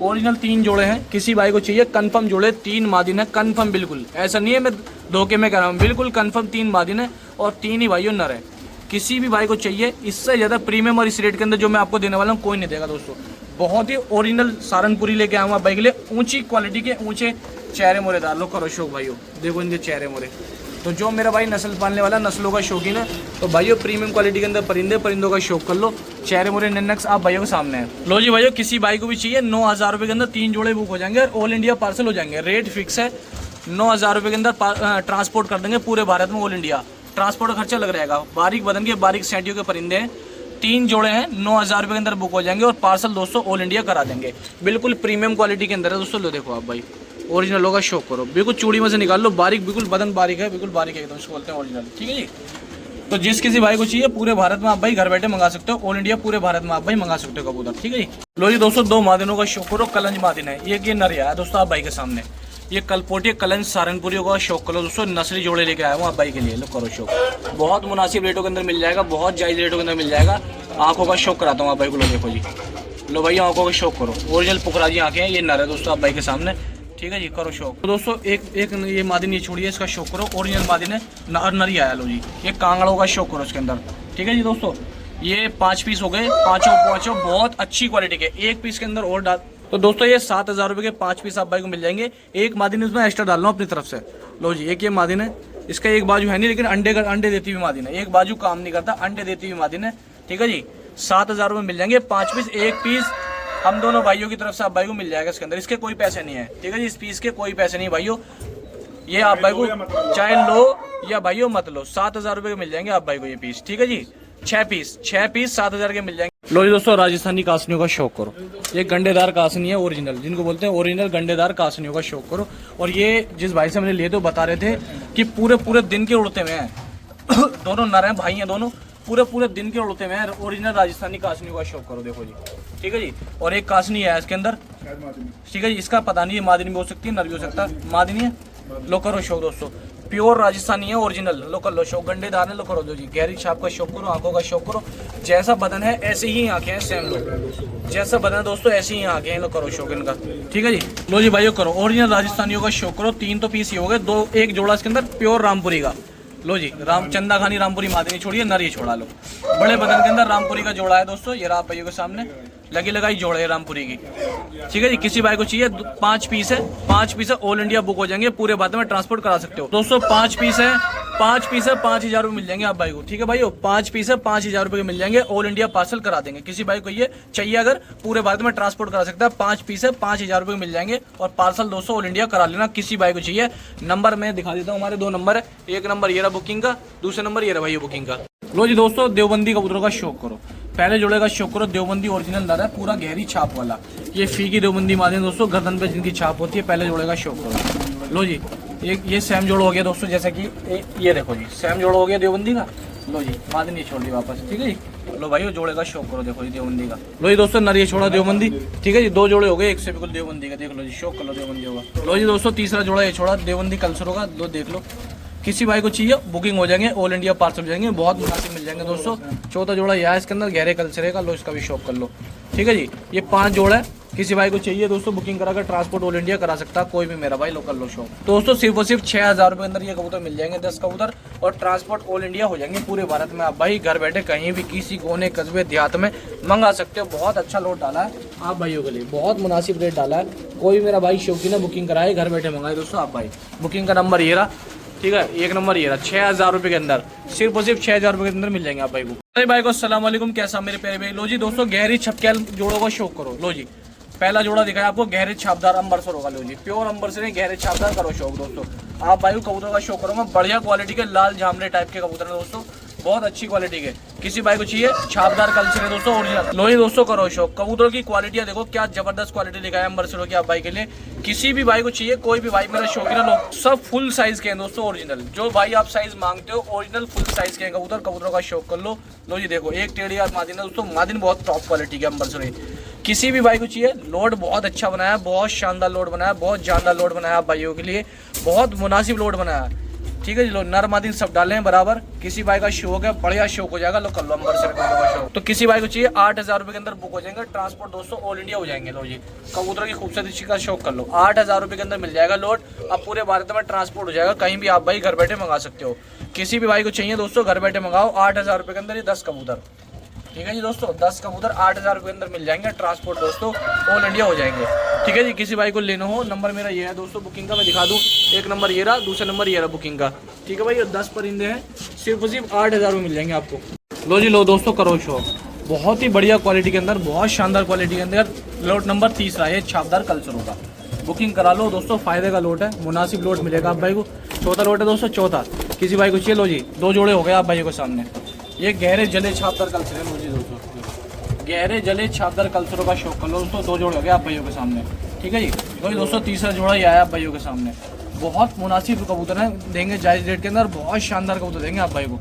ओरिजिनल 3 जोड़े हैं, किसी भाई को चाहिए कंफर्म जोड़े, 3 मादिन है कंफर्म, बिल्कुल ऐसा नहीं है मैं धोखे में कह रहा हूँ, बिल्कुल कंफर्म 3 मादिन है और 3 ही भाइयों नर है। किसी भी भाई को चाहिए, इससे ज़्यादा प्रीमियम और इस रेट के अंदर जो मैं आपको देने वाला हूँ कोई नहीं देगा दोस्तों। बहुत ही ओरिजिनल सहारनपुरी लेके आऊँगा भाई के लिए, ऊंची क्वालिटी के, ऊंचे चेहरे मोरे दार। लो करो शौक भाइयों, देखो इनके चेहरे मोरे। तो जो मेरा भाई नस्ल पालने वाला, नस्लों का शौकीन है, तो भाइयों प्रीमियम क्वालिटी के अंदर परिंदों का शौक कर लो, चेहरे मोरे नन्नक्स आप भाइयों के सामने है। लो जी भाइयों, किसी भाई को भी चाहिए 9,000 रुपये के अंदर 3 जोड़े बुक हो जाएंगे और ऑल इंडिया पार्सल हो जाएंगे। रेट फिक्स है, 9,000 रुपये के अंदर ट्रांसपोर्ट कर देंगे पूरे भारत में, ऑल इंडिया ट्रांसपोर्ट का खर्चा लग रहेगा। बारीक बदन के, बारीक सैंटियों के परिंदे हैं, 3 जोड़े हैं, 9,000 रुपये के अंदर बुक हो जाएंगे और पार्सल दोस्तों ऑल इंडिया करा देंगे। बिल्कुल प्रीमियम क्वालिटी के अंदर है दोस्तों। लो देखो आप भाई, ओरिजिनलों का शौक करो, बिल्कुल चूड़ी में से निकाल लो, बारीक, बिल्कुल बदन बारीक है, बिल्कुल बारीक है एकदम, इसको बोलते हैं ओरिजिनल। ठीक है जी, तो जिस किसी भाई को चाहिए पूरे भारत में आप भाई घर बैठे मंगा सकते हो, ऑल इंडिया पूरे भारत में आप भाई मंगा सकते हो कबूतर। ठीक है जी। लो जी दोस्तों 2 मादिनों का शौक करो, कलंज मादिन है, ये नरिया है दोस्तों आप भाई के सामने, ये कलपोटी कलंज सहारनपुरियों का शौक करो दोस्तों, नस्ली जोड़े लेके आया हूँ आप भाई के लिए। लो करो शौक, बहुत मुनासिब रेटों के अंदर मिल जाएगा, बहुत जायज रेटों के अंदर मिल जाएगा। आंखों का शौक कराता हूँ आप भाई को, लो देखो जी, लो भाई आंखों का शौक करो, ओरिजिनल पुखराजी आंखें हैं, ये नर है दोस्तों आप भाई के सामने। ठीक है जी, करो शौक। तो दोस्तों एक ये मादिन ये छोड़िए, इसका शौक करो, ओरिजिनल मादिन है, नरी आया। लो जी ये कांगड़ों का शौक करो इसके अंदर। ठीक है जी दोस्तों, ये 5 पीस हो गए, पाँचों बहुत अच्छी क्वालिटी के, 1 पीस के अंदर और डाल। तो दोस्तों ये 7,000 रुपये के 5 पीस आप भाई को मिल जाएंगे। एक मादिन इसमें एक्स्ट्रा डाल लो अपनी तरफ से। लो जी एक ये मादिन है, इसका एक बाजू है नहीं, लेकिन अंडे देती हुई मादिन है, एक बाजू काम नहीं करता, अंडे देती हुई मादिन है। ठीक है जी, 7,000 रुपये मिल जाएंगे 5 पीस, 1 पीस हम दोनों भाइयों की तरफ से आप भाई को मिल जाएगा इसके अंदर, इसके कोई पैसे नहीं है। ठीक है जी, इस पीस के कोई पैसे नहीं भाइयों, ये आप भाई को चाहे लो या भाइयों मत लो, 7,000 रुपये के मिल जाएंगे आप भाई को ये पीस। ठीक है जी, 6 पीस 7,000 के मिल जाएंगे। लो जी दोस्तों राजस्थानी कासनियों का शौक करो, ये गंडेदार कासनी है ओरिजिनल, जिनको बोलते हैं ओरिजिनल गंडेदार कासनियों का शौक करो। और ये जिस भाई से मैंने लिए थे बता रहे थे कि पूरे दिन के उड़ते हुए हैं दोनों नर हैं, भाई हैं दोनों, पूरे दिन के उड़ते हुए हैं, ओरिजिनल राजस्थानी कासनियों का शौक करो। देखो जी, ठीक है जी, और एक कासनी है इसके अंदर। ठीक है जी, इसका पता नहीं है, मादिनी भी हो सकती है, नर भी हो सकता है, मादिनी है। लो करो शौक दोस्तों, प्योर राजस्थानी है ओरिजिनल। लो कर लो शौक, गंडेदार है, लो करो दो जी, गहरी छाप का शौक करो, आंखों का शौक करो, जैसा बदन है ऐसे ही आंखें हैं सेम। लो जैसा बदन है दोस्तों ऐसे ही आंखें हैं, लो करो शौक इनका। ठीक है जी, लो जी भाइयों करो, ओरिजिनल राजस्थानियों का शौक करो। 3 तो पीस ही हो गए, एक जोड़ा इसके अंदर प्योर रामपुरी का। लो जी चंदा खानी रामपुरी मादिनी छोड़िए, नर ही छोड़ा लो, बड़े बदन के अंदर रामपुरी का जोड़ा है दोस्तों, ये आप भाइयों के सामने लगी लगाई जोड़ है रामपुरी की। ठीक है जी, किसी भाई को चाहिए 5 पीस है, 5 पीस है, ऑल इंडिया बुक हो जाएंगे, पूरे भारत में ट्रांसपोर्ट करा सकते हो दोस्तों। 5 पीस है, 5 पीस है 5,000 रुपये मिल जाएंगे आप भाई को। ठीक है भाई, 5 पीस है 5,000 रुपये के मिल जाएंगे। ऑल इंडिया पार्सल करा देंगे। किसी भाई को ये चाहिए अगर पूरे भारत में ट्रांसपोर्ट करा सकता है, 5 पीस है 5,000 रुपये मिल जाएंगे। और पार्सल दोस्तों ऑल इंडिया करा लेना। किसी भाई को चाहिए, नंबर मैं दिखा देता हूँ। हमारे 2 नंबर है, एक नंबर ये रहा बुकिंग का, दूसरा नंबर ये रहा भाई बुकिंग का। लो जी दोस्तों, देवबंदी कबूतरों का शौक करो, पहले जोड़े का शौक करो। देवबंदी ओरिजिनल नर है, पूरा गहरी छाप वाला। ये फी की देवबंदी मादे दोस्तों, गर्दन पे जिनकी छाप होती है, पहले जोड़े का शौक करो। लो जी, एक ये सैम जोड़ हो गया दोस्तों, जैसा कि ये देखो जी, सैम जोड़ हो गया देवबंदी का। लो जी, मादे नहीं छोड़ दी वापस। ठीक है जी, लो भाई जोड़े का शौक करो, देखो जी देवबंदी का। लो जी दोस्तों, नर ये छोड़ा देवबंदी। ठीक है जी, 2 जोड़े हो गए, एक से बिल्कुल देवबंदी का। देख लो जी, शौक कर लो देवबंदी होगा। लो जी दोस्तों, तीसरा जोड़ा ये छोड़ा देवबंदी कल्सर होगा। लो देख लो, किसी भाई को चाहिए बुकिंग हो जाएंगे, ऑल इंडिया पार्सल हो जाएंगे, बहुत मुनासिब मिल जाएंगे दोस्तों। चौथा जोड़ा यह है, इसके अंदर गहरे कल्चर का। लो इसका भी शौक कर लो। ठीक है जी, ये 5 जोड़ा है। किसी भाई को चाहिए दोस्तों, बुकिंग कराकर ट्रांसपोर्ट ऑल इंडिया करा सकता है कोई भी मेरा भाई, लोकल लो शौक। दोस्तों सिर्फ और सिर्फ 6,000 रुपये अंदर ये कबूतर मिल जाएंगे, 10 कबूतर, और ट्रांसपोर्ट ऑल इंडिया हो जाएंगे पूरे भारत में। आप भाई घर बैठे कहीं भी किसी कोने कस्बे देहात में मंगा सकते हो। बहुत अच्छा लोड डाला है आप भाइयों के लिए, बहुत मुनासिब रेट डाला है। कोई मेरा भाई शौकीन है, बुकिंग कराए, घर बैठे मंगाए दोस्तों आप भाई। बुकिंग का नंबर ये रहा। ठीक है, एक नंबर ये रहा। 6,000 रुपये के अंदर, सिर्फ और सिर्फ 6,000 रुपये के अंदर मिल जाएंगे आप भाई को। अरे भाई को अस्सलाम वालेकुम, कैसा मेरे प्यारे भाई। लो जी दोस्तों, गहरी छपकेल जोड़ों का शौक करो। लो जी, पहला जोड़ा दिखाया आपको, गहरे छापदार अंबरसर होगा। लो जी, प्योर अंबरसर है, गहरे छापदार करो शौक दोस्तों। आप भाई को कबूतर का शौक करूँगा, बढ़िया क्वालिटी के लाल जामले टाइप के कबूतर है दोस्तों, बहुत अच्छी क्वालिटी के। किसी भाई को चाहिए, छापदार कल्चर है दोस्तों ओरिजिनल। लो जी दोस्तों, करो शौक। कबूतरों की क्वालिटियाँ देखो, क्या जबरदस्त क्वालिटी दिखाया है अंबरसरों की आप भाई के लिए। किसी भी भाई को चाहिए, कोई भी भाई मेरा शौकीन है, लोग सब फुल साइज के हैं दोस्तों ओरिजिनल। जो भाई आप साइज मांगते हो ओरिजिनल फुल साइज के हैं कबूतर। कबूतरों का शौक कर लो। लो जी देखो, एक टेढ़ी और मादिन है दोस्तों, मादिन बहुत टॉप क्वालिटी के अंबरसर। किसी भी भाई को चाहिए, लोड बहुत अच्छा बनाया, बहुत शानदार लोड बनाया, बहुत जानदार लोड बनाया आप भाइयों के लिए, बहुत मुनासिब लोड बनाया। ठीक है जी, लो नर मादिन सब डाले हैं बराबर। किसी भाई का शौक है, बढ़िया शौक हो जाएगा। लो कर लो अंबरसर का शौक। तो किसी भाई को चाहिए, 8,000 रुपये के अंदर बुक हो जाएंगे, ट्रांसपोर्ट दोस्तों ऑल इंडिया हो जाएंगे। लो जी, कबूतर की खूबसूरती का शौक कर लो, 8,000 रुपये के अंदर मिल जाएगा लोड। अब पूरे भारत में ट्रांसपोर्ट हो जाएगा, कहीं भी आप भाई घर बैठे मंगा सकते हो। किसी भी भाई को चाहिए दोस्तों, घर बैठे मंगाओ, 8,000 रुपये के अंदर ये 10 कबूतर। ठीक है जी दोस्तों, 10 कबूतर 8,000 रुपये के अंदर मिल जाएंगे, ट्रांसपोर्ट दोस्तों ऑल इंडिया हो जाएंगे। ठीक है जी, किसी भाई को लेना हो, नंबर मेरा ये है दोस्तों बुकिंग का, मैं दिखा दूँ। एक नंबर ये रहा, दूसरा नंबर ये रहा बुकिंग का। ठीक है भाई, ये 10 परिंदे हैं, सिर्फ और सिर्फ 8,000 रुपये मिल जाएंगे आपको। लो जी लो दोस्तों, करो शौक। बहुत ही बढ़िया क्वालिटी के अंदर, बहुत शानदार क्वालिटी के अंदर लोट नंबर 30 ये छापदार कल्चर होगा। बुकिंग करा लो दोस्तों, फायदे का लोट है, मुनासिब लोट मिलेगा आप भाई को। चौथा लोट है दोस्तों, चौथा किसी भाई को चाहिए। लो जी, 2 जोड़े हो गए आप भाइयों के सामने। ये गहरे जले छापदार कल्चर है। लो जी दोस्तों, गहरे जले छापदार कल्चरों का शौक कर लो दोस्तों, 2 जोड़े हो गए आप भाइयों के सामने। ठीक है जी, तो दोस्तों तीसरा जोड़ा ही आया आप भाइयों के सामने। बहुत मुनासिब कबूतर है, देंगे जायज़ रेट के अंदर, बहुत शानदार कबूतर देंगे आप भाई को।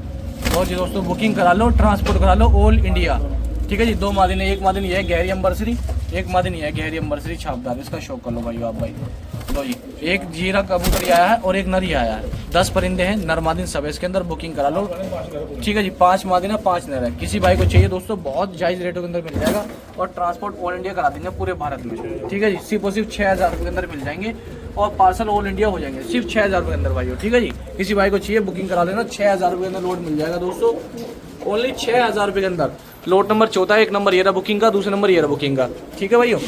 तो जी दोस्तों, बुकिंग करा लो, ट्रांसपोर्ट करा लो ऑल इंडिया। ठीक है जी, 2 मादिन है, एक मादिन ये है गहरी अंबरसरी, एक मादिन ये है गहरी अंबरसरी छापदार, इसका शौक कर लो भाई आप भाई। लो जी, एक जीरा कबूतर आया है और एक नर ही आया है। 10 परिंदे हैं, नर मादिन सब है इसके अंदर, बुकिंग करा लो। ठीक है जी, 5 मादिन है, 5 नर है। किसी भाई को चाहिए दोस्तों, बहुत जायज़ रेटों के अंदर मिल जाएगा, और ट्रांसपोर्ट ऑल इंडिया करा देंगे पूरे भारत में। ठीक है जी, सिर्फ और सिर्फ 6,000 रुपये के अंदर मिल जाएंगे, और पार्सल ऑल इंडिया हो जाएंगे, सिर्फ 6,000 रुपये के अंदर भाई। ठीक है जी, किसी भाई को चाहिए, बुकिंग करा लेना, 6,000 रुपये के अंदर लोड मिल जाएगा दोस्तों, ओनली 6,000 रुपये के अंदर। लोट नंबर चौथा, एक नंबर ये रहा बुकिंग का, दूसरा नंबर ये रहा बुकिंग का। ठीक है भाइयों,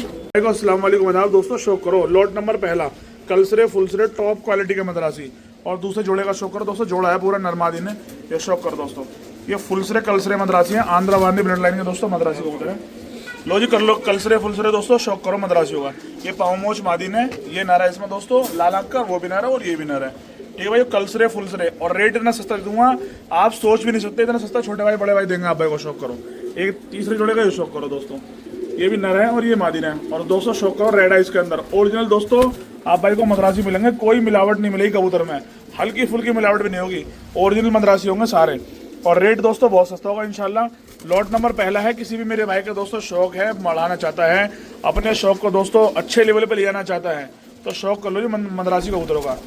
अस्सलाम वालेकुम जनाब। दोस्तों शौक करो, लोट नंबर पहला कलसरे फुलसरे टॉप क्वालिटी के मद्रासी, और दूसरे जोड़े का शौक करो दोस्तों। जोड़ा है पूरा नरमादी ने, ये शौक करो दोस्तों। ये फुलसरे कलसरे मद्रासी हैं, आंध्रा वादी ब्लड लाइन के दोस्तों मद्रासी कबूतर है। लो जी कर लो कलसरे फुलसरे दोस्तों, शौक करो मद्रासी होगा। ये पावमोच मादी ने, ये नर है इसमें दोस्तों, लाल आंख का वो भी नर है, और ये भी नर है। ठीक है भाई, कलसरे फुलसरे, और रेट इतना सस्ता दूंगा आप सोच भी नहीं सकते, इतना सस्ता छोटे भाई बड़े भाई देंगे आप भाई को। शौक करो, एक तीसरे जोड़े का ये शौक करो दोस्तों, ये भी नर है और ये मादी है। और दोस्तों शौक करो रेड आइस के अंदर, ओरिजिनल दोस्तों आप भाई को मद्रासी मिलेंगे, कोई मिलावट नहीं मिलेगी कबूतर में, हल्की फुल्की मिलावट भी नहीं होगी, ओरिजिनल मद्रासी होंगे सारे। और रेट दोस्तों बहुत सस्ता होगा इंशाल्लाह। लॉट नंबर पहला है, किसी भी मेरे भाई का दोस्तों शौक है, बढ़ाना चाहता है अपने शौक को दोस्तों, अच्छे लेवल पे ले जाना चाहता है, तो शौक कर लो जी मद्रासी कबूतरों का।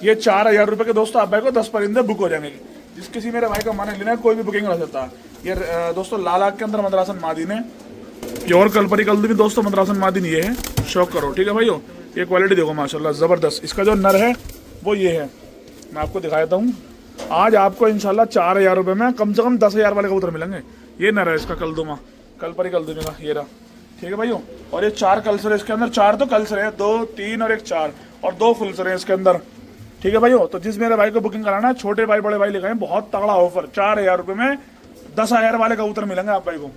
ये 4,000 रुपये के दोस्तों आप भाई को 10 परिंदे बुक हो जाएंगे। जिस किसी मेरे भाई का मन लेना है, कोई भी बुकिंग कर सकता है। ये दोस्तों लाल आग के अंदर मद्रासन मादीन है, प्योर कलपरी कल्दी भी दोस्तों मद्रासन मादीन ये है, शौक करो। ठीक है भाइयों, ये क्वालिटी देखो माशाल्लाह ज़बरदस्त। इसका जो नर है वो ये है, मैं आपको दिखा देता हूँ। आज आपको इंशाल्लाह 4,000 रुपये में कम से कम 10,000 वाले कबूतर मिलेंगे। ये नर है इसका कलदुमा, कलपरी कल्दुमे का, ये रहा। ठीक है भाइयों, और ये 4 कल्सर है इसके अंदर, 4 तो कल्सर है, 2, 3 और 1 4, और 2 फुलसर है इसके अंदर। ठीक है भाइयों। तो जिस मेरे भाई को बुकिंग कराना है, छोटे भाई बड़े भाई लिखाएं, बहुत तगड़ा ऑफर, 4000 रुपए में 10,000 वाले कबूतर मिलेंगे आप भाई को।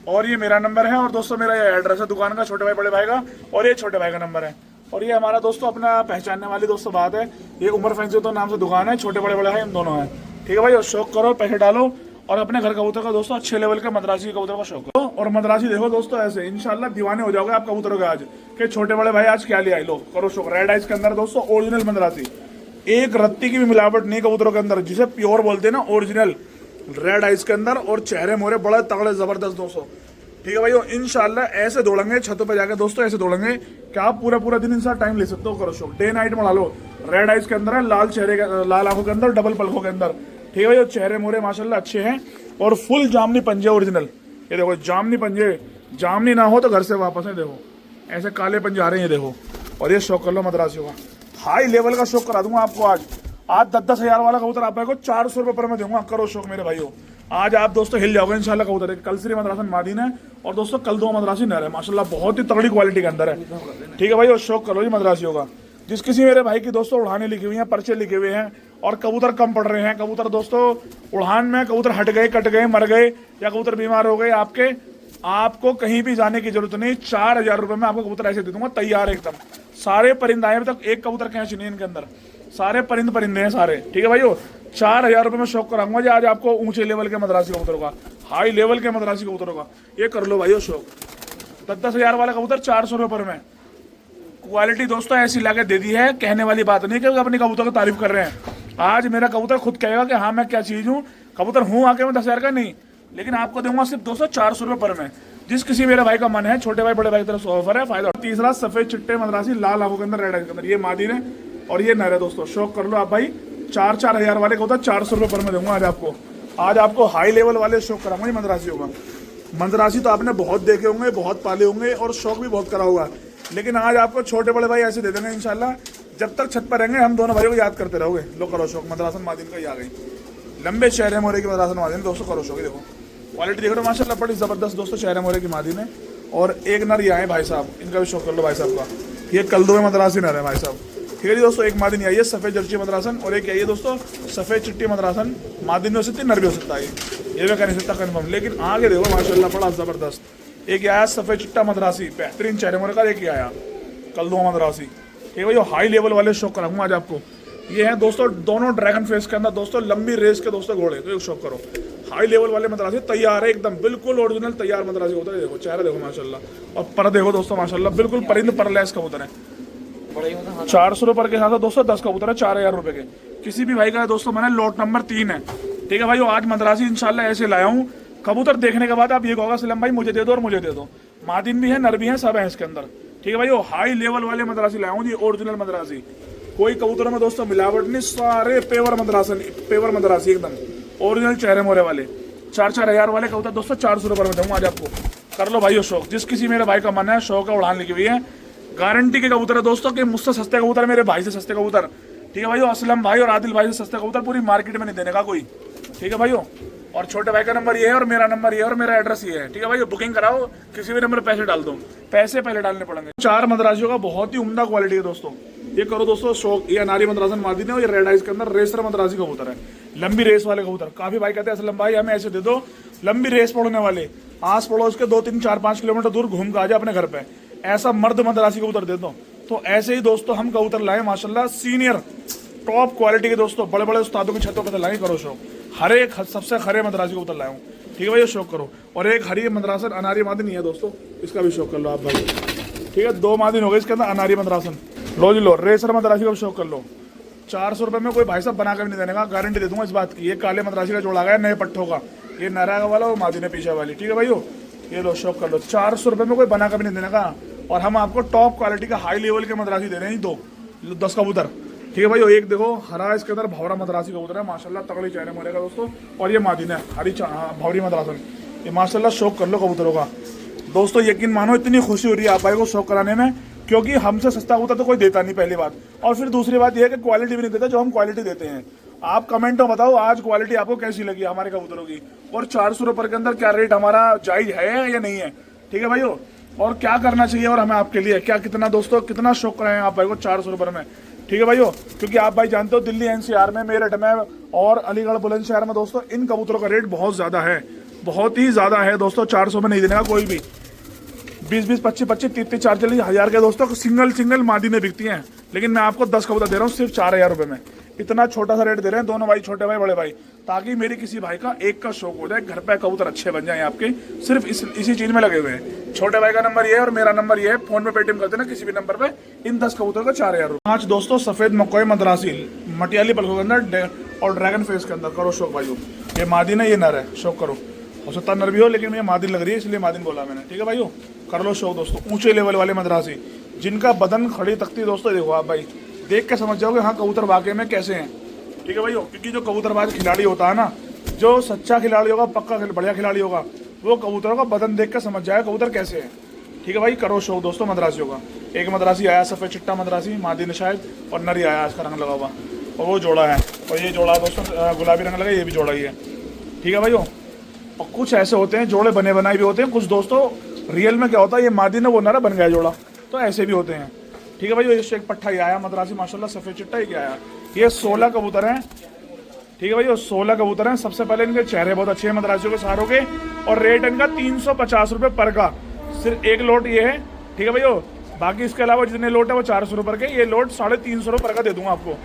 और ये मेरा नंबर है, और दोस्तों मेरा ये एड्रेस है दुकान का, छोटे भाई बड़े भाई का, और ये छोटे भाई का नंबर है। और ये हमारा दोस्तों अपना पहचानने वाली दोस्तों बात है, ये उमर फैंसी तो नाम से दुकान है, छोटे बड़े बड़े भाई हम दोनों हैं। ठीक है भाई, और शौक करो, पैसे डालो और अपने घर कबूतर का दोस्तों अच्छे लेवल के मद्रासी कबूतर का शौक करो। और मद्रासी देखो दोस्तों ऐसे इंशाल्लाह दीवाने हो जाओगे आप कबूतरों के आज के, छोटे बड़े भाई आज क्या ले आए, लो करो शौक। रेड आइज के अंदर दोस्तों ओरिजिनल मद्रासी, एक रत्ती की भी मिलावट नहीं कबूतरों के अंदर, जिसे प्योर बोलते हैं ना, ओरिजिनल रेड आइज के अंदर, और चेहरे मोहरे बड़े तगड़े जबरदस्त दोस्तों। ठीक है भाई, इंशाल्लाह ऐसे दौड़ेंगे छतों पे जाके दोस्तों, ऐसे दौड़ेंगे कि आप पूरा दिन इंसान टाइम ले सकते हो। करो शौक, डे नाइट में लो। रेड आइज के अंदर है, लाल चेहरे के, लाल आंखों के अंदर, डबल पलकों के अंदर। ठीक है भाई, चेहरे मोहरे माशाल्लाह अच्छे हैं, और फुल जामनी पंजे ओरिजिनल। ये देखो जामनी पंजे, जामनी ना हो तो घर से वापस है, देखो ऐसे काले पंजे आ रहे हैं, ये देखो। और ये शौक कर लो मद्रासियों का, हाई लेवल का शौक करा दूंगा आपको आज 10-10 हजार वाला कबूतर आप को 400 रुपए पर मैं दूंगा। करो शौक मेरे भाइयों, आज आप दोस्तों हिल जाओगे इंशाल्लाह कबूतर। कलसरी मद्रासन मादीन है, और दोस्तों कल 2 मद्रासी नर है माशाल्लाह, बहुत ही तगड़ी क्वालिटी के अंदर है। ठीक है भाई, और शौक करो जी मद्रासियों का। जिस किसी मेरे भाई की दोस्तों उड़ाने लिखी हुई हैं, पर्चे लिखे हुए हैं, और कबूतर कम पड़ रहे हैं, कबूतर दोस्तों उड़ान में कबूतर हट गए, कट गए, मर गए, या कबूतर बीमार हो गए आपके, आपको कहीं भी जाने की जरूरत नहीं, 4000 रुपए में आपको कबूतर ऐसे दे दूंगा तैयार एकदम। सारे परिंदे आए, अभी तक एक कबूतर कैच नहीं इनके अंदर, सारे परिंदे हैं सारे। ठीक है भाइयों, 4000 रुपए में शौक कराऊंगा जी आज आपको, ऊंचे लेवल के मद्रासी कबूतरों का, हाई लेवल के मद्रासी कबूतरों का। ये कर लो भाइयों शौक, 10-10 हजार वाला कबूतर 400 रुपए पर में। क्वालिटी दोस्तों ऐसी लाके दे दी है, कहने वाली बात नहीं कि अपने कबूतर की तारीफ कर रहे हैं। आज मेरा कबूतर खुद कहेगा कि हाँ मैं क्या चीज हूँ, कबूतर हूँ आके मैं 10,000 का नहीं, लेकिन आपको दूंगा सिर्फ 200-400 रुपए पर में। जिस किसी मेरे भाई का मन है, छोटे भाई बड़े भाई की तरफ से ऑफर है, फायदा। तीसरा सफेद चिट्टे मद्रासी लाल आंखों के अंदर, रेड आइज के अंदर, ये मादीन है और ये नर है दोस्तों। शौक कर लो आप भाई, 4-4 हजार वाले कबूतर 400 रुपए पर में दूंगा आज आपको। आज आपको हाई लेवल वाले शौक कराऊंगा मद्रासियों का। मद्रासी तो आपने बहुत देखे होंगे, बहुत पाले होंगे, और शौक भी बहुत करा होगा, लेकिन आज आपको छोटे बड़े भाई ऐसे दे देंगे इंशाल्लाह। जब तक छत पर रहेंगे हम दोनों भाइयों को याद करते रहोगे। लो करो शौक, मद्रासन मादीन का ही आ गई, लंबे चेहरे मोहरे की मद्रासन मादीन दोस्तों। करो शौक, देखो क्वालिटी देखो माशाल्लाह बड़ी जबरदस्त दोस्तों, चेहरे मोहरे की मादीन है। और एक नर ये आए भाई साहब, इनका भी शौक कर लो भाई साहब का। ये कल 2 मद्रासी नर है भाई साहब। ठीक है जी दोस्तों, एक मादीन आई है सफेद जर्सी मद्रासन, और एक आई है दोस्तों सफेद चिट्टी मद्रासन। मादीन भी हो सकती है, नर भी हो सकता है, ये मैं कह नहीं सकता कन्फर्म, लेकिन आगे देखो माशाल्लाह बड़ा जबरदस्त। एक आया सफेद चिट्टा मद्रासी, बेहतरीन चेहरे मोहरे का, एक आया कल 2 मद्रासी। ठीक है भाई, हाई लेवल वाले शौक कराऊंगा आज आपको। ये है दोस्तों दोनों ड्रैगन फेस के अंदर दोस्तों, लंबी रेस के दोस्तों घोड़े, तो एक शौक करो। हाई लेवल वाले मद्रासी तैयार है एकदम, बिल्कुल ओरिजिनल तैयार मद्रासी होता है। देखो चेहरा देखो माशाल्लाह, और पर देखो दोस्तों माशाल्लाह बिल्कुल परिंद परलेस कबूतर है। 400 रुपए के साथ दोस्तों 10 कबूतर है 4000 रुपए के। किसी भी भाई का दोस्तों मैंने लॉट नंबर 3 है। ठीक है भाई, आज मद्रासी इंशाल्लाह ऐसे लाया हूँ, कबूतर देखने के बाद आप ये कहोगे सलम भाई मुझे दे दो और मुझे दे दो। मादीन भी है, नर भी है, सब है इसके अंदर। ठीक है भाई, हाई लेवल वाले मद्रासी लाया हूँ जी, ओरिजिनल मद्रासी, कोई कबूतरों में दोस्तों मिलावट नहीं, सारे पेवर मद्रासी एकदम ओरिजिनल चेहरे मोहरे वाले। 4-4 हजार वाले कबूतर दोस्तों 400 रुपए में दूंगा आज आपको। कर लो भाइयों शौक, जिस किसी मेरे भाई का मन है, शौक का उड़ान लिखी हुई है, गारंटी के कबूतर है दोस्तों कि मुझसे सस्ते कबूतर, मेरे भाई से सस्ते कबूतर। ठीक है भाइयों, असलम भाई और आदिल भाई से सस्ते कबूतर पूरी मार्केट में नहीं देने का कोई। ठीक है भाइयों, और छोटे भाई का नंबर ये है, और मेरा नंबर ये है, और मेरा एड्रेस ये है। ठीक है भाई, बुकिंग कराओ, किसी भी नंबर पैसे डाल दो, पैसे पहले डालने पड़ेंगे। 4 मद्रासियों का बहुत ही उम्दा क्वालिटी है दोस्तों। ये करो दोस्तों शौक, ये अनारी मद्रासन मादीन है, और ये रेड आइज के अंदर रेसर मद्रासी कबूतर है, लंबी रेस वाले कबूतर। काफी भाई कहते हैं असलम भाई हमें ऐसे दे दो, लंबी रेस पड़ने वाले, आस पड़ोस के 2-3-4-5 किलोमीटर दूर घूम के आ जाए अपने घर पे, ऐसा मर्द मद्रासी कबूतर दे दो। तो ऐसे ही दोस्तों हम कबूतर लाए माशाल्लाह, सीनियर टॉप क्वालिटी के दोस्तों, बड़े बड़े उस्तादों की छतों पर लाए। करो शौक, हर एक सबसे खरे मद्रासी कबूतर लाया हूँ। ठीक है भाई, शौक करो। और एक हरी मद्रासन अनारी मादीन है दोस्तों, इसका भी शौक कर लो आप भाई। ठीक है, 2 मादीन हो गए इसके अंदर अनारी मद्रासन। लो जी लो, रेसर मद्रासी का भी शौक कर लो। 400 रुपए में कोई भाई साहब बना कर नहीं देने का, गारंटी दे दूंगा इस बात की। ये काले मद्रासी का जोड़ा गया नए पट्टों का, ये नारागा वाला और मादीन है पीछे वाली। ठीक है भाइयों, ये लो शौक कर लो। 400 रुपए में कोई बना कर नहीं देने का, और हम आपको टॉप क्वालिटी का हाई लेवल के मद्रासी दे रहे हैं। 10 कबूतर। ठीक है भाई, एक देखो हरा इसके अंदर भवरा मद्रासी कबूतर है माशाल्लाह, तगड़ी चेहरे मोहरे का दोस्तों। और ये मादीन है हरी भवरी मद्रासन, ये माशाल्लाह शौक कर लो कबूतरों का दोस्तों। यकीन मानो इतनी खुशी हो रही है आप भाई को शौक कराने में, क्योंकि हमसे सस्ता कबूतर तो कोई देता नहीं, पहली बात। और फिर दूसरी बात यह है कि क्वालिटी भी नहीं देता जो हम क्वालिटी देते हैं। आप कमेंट में बताओ आज क्वालिटी आपको कैसी लगी हमारे कबूतरों की, और 400 रुपए के अंदर क्या रेट हमारा जायज है या नहीं है। ठीक है भाइयों, और क्या करना चाहिए और हमें आपके लिए क्या, कितना दोस्तों कितना शौक कराएं आप भाई को 400 रुपए में। ठीक है भाइयों, क्योंकि आप भाई जानते हो दिल्ली एनसीआर में, मेरठ में और अलीगढ़ बुलंदशहर में दोस्तों इन कबूतरों का रेट बहुत ज़्यादा है, बहुत ही ज़्यादा है दोस्तों। 400 में नहीं देने का कोई भी। 20-20, 25-25, 30-30, 40-40 हज़ार के दोस्तों सिंगल मादी में बिकती हैं, लेकिन मैं आपको 10 कबूतर दे रहा हूँ सिर्फ 4000 रुपये में। इतना छोटा सा रेट दे रहे हैं दोनों भाई, छोटे भाई बड़े भाई, ताकि मेरे किसी भाई का एक का शौक हो जाए, घर पे कबूतर अच्छे बन जाए आपके, सिर्फ इसी चीज़ में लगे हुए हैं। छोटे भाई का नंबर ये है और मेरा नंबर ये है, फोन पे पेटीएम कर देना किसी भी नंबर पे, इन 10 कबूतर का 4000 रुपये। आज दोस्तों सफ़ेद मकोई मद्रासी मटियाली पलकों के अंदर और ड्रैगन फेस के अंदर, करो शौक भाइयों। ये मादी ना, ये नर है, शौक करो। हो सकता नर भी हो, लेकिन मुझे मादिन लग रही है इसलिए मादिन बोला मैंने। ठीक है भाइयों, कर लो शौक दोस्तों। ऊंचे लेवल वाले मद्रासी जिनका बदन खड़ी तख्ती दोस्तों, देखो आप भाई देख के समझ जाओगे हाँ कबूतर वाकई में कैसे हैं। ठीक है भाइयों, क्योंकि जो कबूतरबाज खिलाड़ी होता है ना, जो सच्चा खिलाड़ी होगा, पक्का बढ़िया खिलाड़ी होगा, वो कबूतरों का बदन देख के समझ जाएगा कबूतर कैसे है। ठीक है भाई, करो शौक दोस्तों मद्रासियों का। एक मद्रासी आया सफ़ेद चिट्टा मद्रासी, मादिन शायद, और नरी आया इसका रंग लगा हुआ, और वो जोड़ा है, और ये जोड़ा दोस्तों गुलाबी रंग लगा, ये भी जोड़ा ही है। ठीक है भाइयों, और कुछ ऐसे होते हैं जोड़े बने बनाए भी होते हैं, कुछ दोस्तों रियल में क्या होता है, ये मादी ने वो नरा बन गया जोड़ा, तो ऐसे भी होते हैं। ठीक है भाई, इससे एक पट्ठा ही आया मद्रासी माशाल्लाह, सफ़ेद चिट्टा ही आया। ये 16 कबूतर हैं। ठीक है भाई, 16 कबूतर हैं। सबसे पहले इनके चेहरे बहुत अच्छे हैं मद्रासियों के सारों के, और रेट इनका 350 रुपये पर का, सिर्फ एक लोट ये है। ठीक है भाइयों, बाकी इसके अलावा जितने लोट है वो 400 रुपये के, ये लोट 350 रुपये पर का दे दूंगा आपको।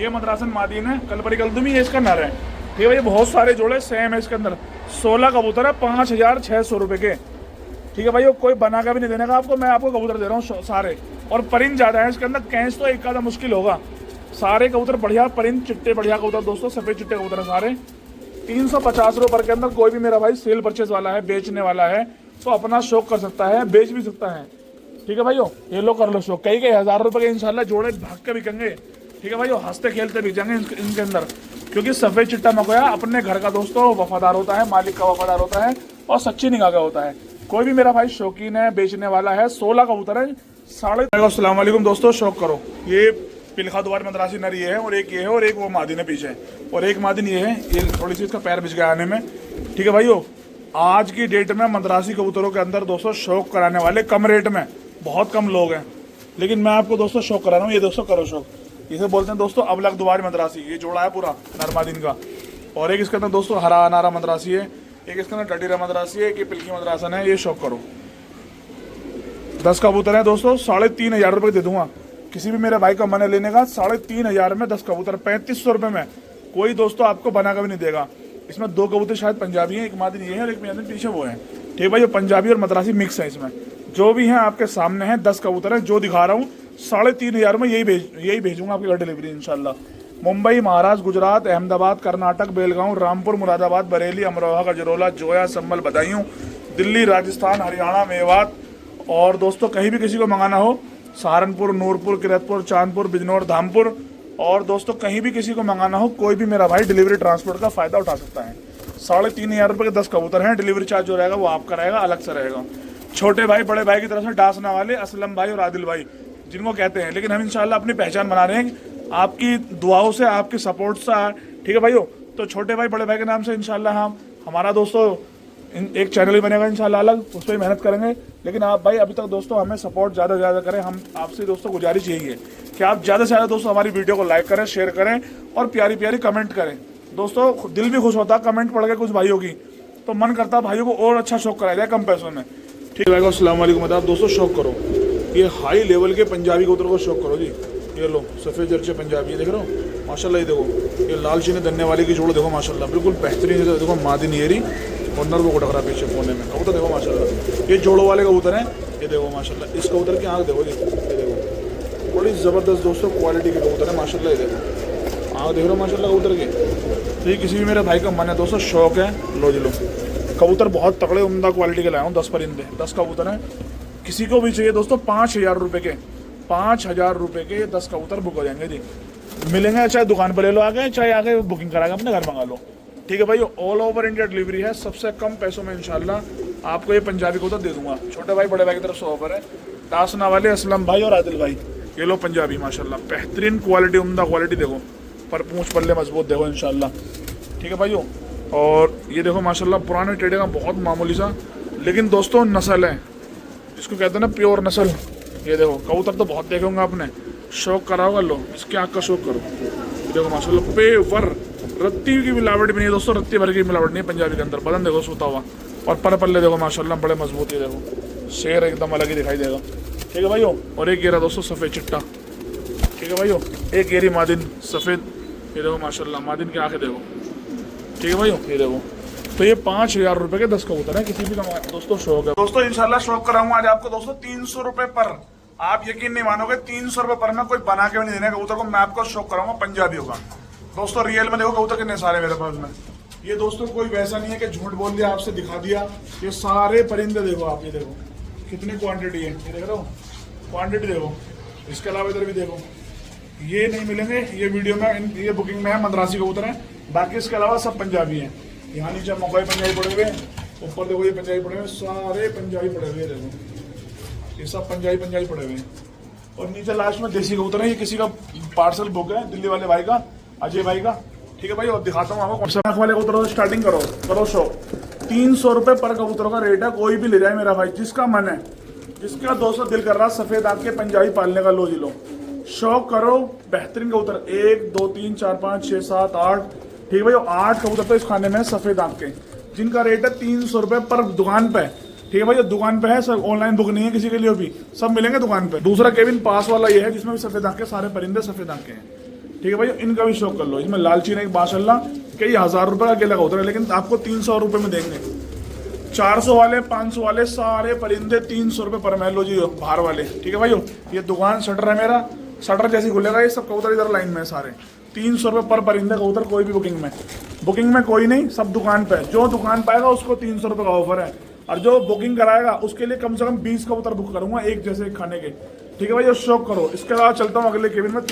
ये मद्रासन मादीन है, कलपरी कलदुमी, ये इसका नर है। ठीक है भाई, बहुत सारे जोड़े सेम है इसके अंदर। 16 कबूतर है, 5600 रुपये के। ठीक है भाई, कोई बना का भी नहीं देने का आपको, मैं आपको कबूतर दे रहा हूँ सारे, और परिंद ज़्यादा है इसके अंदर, कैंस तो एक आधा मुश्किल होगा। सारे कबूतर बढ़िया, परिंद चिट्टे बढ़िया कबूतर दोस्तों, सफ़ेद चिट्टे कबूतर हैं सारे। 350 रुपये के अंदर कोई भी मेरा भाई सेल परचेज वाला है, बेचने वाला है, तो अपना शौक कर सकता है, बेच भी सकता है। ठीक है भाइयों, ये लो कर लो शौक। कई 1000 रुपये के इंशाल्लाह जोड़े भाग के बिकेंगे। ठीक है भाइयों, हंसते खेलते बिक जाएंगे इनके अंदर, क्योंकि सफ़ेद चिट्टा मकोया अपने घर का दोस्तों वफादार होता है, मालिक का वफादार होता है, और सच्ची निगाह का होता है। कोई भी मेरा भाई शौकीन है, बेचने वाला है, 16 कबूतर है, 3.5। अस्सलाम वालेकुम दोस्तों, शौक करो। ये पिलखा दुआर मद्रासी नर ये है, और एक ये है, और एक वो मादिन है पीछे, और एक मादिन ये है। ये थोड़ी सी इसका पैर बिछ गया आने में। ठीक है भाइयों, आज की डेट में मद्रासी कबूतरों के अंदर दोस्तों शौक कराने वाले कम रेट में बहुत कम लोग हैं, लेकिन मैं आपको दोस्तों शौक करा रहा हूँ। ये दोस्तों करो शौक, इसे बोलते हैं दोस्तों अबलग दुआर मद्रासी। ये जोड़ा है पूरा नरमादिन का, और एक इसके अंदर दोस्तों हरा अनारा मद्रासी है, एक इसके अंदर टटीरा मद्रासी है, एक ये पिलकी मद्रासन है। ये शौक करो। 10 कबूतर हैं दोस्तों, 3500 रुपये दे दूंगा। किसी भी मेरे भाई का मन लेने का, 3500 में 10 कबूतर, 3500 रुपये में कोई दोस्तों आपको बना कर भी नहीं देगा। इसमें 2 कबूतर शायद पंजाबी हैं, एक मादिन ये है और एक मादिन पीछे वो है। ठीक है भाई, ये पंजाबी और मद्रासी मिक्स है इसमें। जो भी हैं आपके सामने हैं, 10 कबूतर हैं जो दिखा रहा हूँ, 3500 में यही भेजूंगा आपकी घर डिलीवरी इंशाल्लाह। मुंबई, महाराष्ट्र, गुजरात, अहमदाबाद, कर्नाटक, बेलगांव, रामपुर, मुरादाबाद, बरेली, अमरोहा, गजरोला, जोया, संभल, बदायूं, दिल्ली, राजस्थान, हरियाणा, मेवात, और दोस्तों कहीं भी किसी को मंगाना हो, सहारनपुर, नूरपुर, किरतपुर, चांदपुर, बिजनौर, धामपुर, और दोस्तों कहीं भी किसी को मंगाना हो, कोई भी मेरा भाई डिलीवरी ट्रांसपोर्ट का फ़ायदा उठा सकता है। 3500 रुपये के 10 कबूतर हैं। डिलीवरी चार्ज जो रहेगा वो आपका रहेगा, अलग से रहेगा। छोटे भाई बड़े भाई की तरफ से डांसना वाले असलम भाई और आदिल भाई जिनको कहते हैं, लेकिन हम इंशाल्लाह अपनी पहचान बना रहे हैं आपकी दुआओं से, आपकी सपोर्ट से। ठीक है भाइयों, तो छोटे भाई बड़े भाई के नाम से इंशाल्लाह हम हमारा दोस्तों एक चैनल ही बनेगा इंशाल्लाह अलग, उस पर मेहनत करेंगे। लेकिन आप भाई अभी तक दोस्तों हमें सपोर्ट ज़्यादा से ज़्यादा करें। हम आपसे दोस्तों गुजारिश यही है कि आप ज़्यादा से ज़्यादा दोस्तों हमारी वीडियो को लाइक करें, शेयर करें, और प्यारी प्यारी कमेंट करें। दोस्तों दिल भी खुश होता है कमेंट पढ़ के कुछ भाइयों की, तो मन करता है भाइयों को और अच्छा शौक कराया जाए कम पैसों में। ठीक है, अस्सलाम वालेकुम। आप दोस्तों शौक करो, ये हाई लेवल के पंजाबी कबूतर को शौक करो जी। ये लो सफ़ेद जर्चे पंजाबी, देख रहे हो माशाल्लाह। ये देखो ये लाल चीनी धन्ने वाले की जोड़ देखो माशाल्लाह, बिल्कुल बेहतरीन। देखो मादिन येरी और नर वो टकरा पीछे कोने में कबूतर देखो माशाल्लाह। ये जोड़ों वाले कबूतर हैं, ये देखो माशाल्लाह। इस कबूतर की आँख देखो जी, ये देखो बड़ी ज़बरदस्त दोस्तों क्वालिटी के कबूतर है माशाल्लाह। ये देखो आँख देख रहे हो माशाल्लाह कबूतर की। तो ये किसी भी मेरे भाई का मन है दोस्तों, शौक है, लो जी लो। कबूतर बहुत तगड़े उम्दा क्वालिटी के लाया हूँ, 10 परिंदे, 10 कबूतर हैं। किसी को भी चाहिए दोस्तों 5000 रुपये के, 5000 रुपये के 10 कबूतर बुक हो जाएंगे जी। मिलेंगे, चाहे दुकान पर ले लो आगे, चाहे आगे बुकिंग करा के अपने घर मंगा लो। ठीक है भाई, ऑल ओवर इंडिया डिलीवरी है, सबसे कम पैसों में इंशाल्लाह आपको ये पंजाबी कबूतर दे दूंगा। छोटे भाई बड़े भाई की तरफ से ऑफर है। दासना वाले असलम भाई और आदिल भाई, ये लो पंजाबी माशाल्लाह, बेहतरीन क्वालिटी, उम्दा क्वालिटी देखो, पर पूंछ पल्ले मजबूत देखो इंशाल्लाह। ठीक है भाइयों, और ये देखो माशाल्लाह पुराने टेढ़े का बहुत मामूली सा, लेकिन दोस्तों नस्ल है, इसको कहते हैं ना प्योर नस्ल। ये देखो कबूतर तो बहुत देखे होंगे आपने, शौक करा होगा, लो इसके आँख का शौक करो। देखो माशाल्लाह पेवर, रत्ती की मिलावट भी नहीं है दोस्तों, रत्ती भर की मिलावट नहीं है पंजाबी के अंदर। बदन देखो सूता हुआ और पर पल्ले देखो माशाल्लाह बड़े मजबूत है। देखो शेर एकदम अलग ही दिखाई देगा। ठीक है भाइयों, और एक ये रहा दोस्तों सफ़ेद चिट्टा। ठीक है भाइयों, एक ये रही मादिन सफ़ेद, ये देखो माशाल्लाह मादिन की आँखें देखो। ठीक है भाइयों, ये देखो। तो ये 5,000 रुपये के 10 कबूतर है, किसी भी का दोस्तों शौक है। दोस्तों इंशाल्लाह शौक कराऊंगा आज आपको दोस्तों 300 रुपये पर। आप यकीन नहीं मानोगे, 300 रुपये पर में कोई बना के भी नहीं देने कबूतर को। मैं आपको शौक कराऊंगा पंजाबियों का दोस्तों। रियल में देखो कबूतर कितने सारे मेरे पास में। ये दोस्तों कोई वैसा नहीं है कि झूठ बोल दिया आपसे दिखा दिया। ये सारे परिंदे देखो आप, ये देखो कितनी क्वांटिटी है, ये देख रहे हो क्वांटिटी देखो। इसके अलावा इधर भी देखो, ये नहीं मिलेंगे ये वीडियो में, ये बुकिंग में है मद्रासी कबूतर है। बाकी इसके अलावा सब पंजाबी हैं। यहाँ नीचे मकई पंजाबी पड़े हुए हैं, ऊपर देखो ये पंजाबी पड़े हुए हैं, सारे पंजाबी पड़े हुए हैं। देखो ये सब पंजाबी पड़े हुए हैं। और नीचे लास्ट में देसी कबूतर है। ये किसी का पार्सल बुक है, दिल्ली वाले भाई का, अजय भाई का। ठीक है भाई, और दिखाता हूँ आपको आँख वाले कबूतरों से स्टार्टिंग करो शो। 300 रुपये पर कबूतरों का रेट है। कोई भी ले जाए मेरा भाई, जिसका मन है, जिसका दोस्तों दिल कर रहा सफ़ेद आँख के पंजाबी पालने का, लो जी लो, शौक करो। बेहतरीन कबूतर 1 2 3 4 5 6 7 8। ठीक है भाई, 8 कबूतर तो इस खाने में है सफ़ेद आँख के, जिनका रेट है 300 रुपये पर दुकान पे। ठीक है भाई, ये दुकान पे है, सब ऑनलाइन बुक नहीं है किसी के लिए भी, सब मिलेंगे दुकान पे। दूसरा केबिन पास वाला ये है जिसमें भी सफ़ेद आँख के सारे परिंदे सफ़ेद आँख के हैं। ठीक है भाई, इनका भी शौक कर लो। इसमें लालची नहीं, माशाल्लाह कई हज़ार रुपये का अकेला कबूतर है, लेकिन आपको 300 रुपये में देंगे। 400 वाले 500 वाले सारे परिंदे 300 रुपये पर महल। लो जी बाहर वाले। ठीक है भाई, ये दुकान शटर है मेरा, शटर जैसे खुलेगा ये सब कबूतर इधर लाइन में सारे 300 रुपये पर परिंदे कबूतर। कोई भी बुकिंग में कोई नहीं, सब दुकान पे। जो दुकान पाएगा उसको 300 रुपये का ऑफर है, और जो बुकिंग कराएगा उसके लिए कम से कम 20 कबूतर बुक करूंगा, एक जैसे एक खाने के। ठीक है भाई, ये शौक करो। इसके अलावा चलता हूँ अगले केबिन में,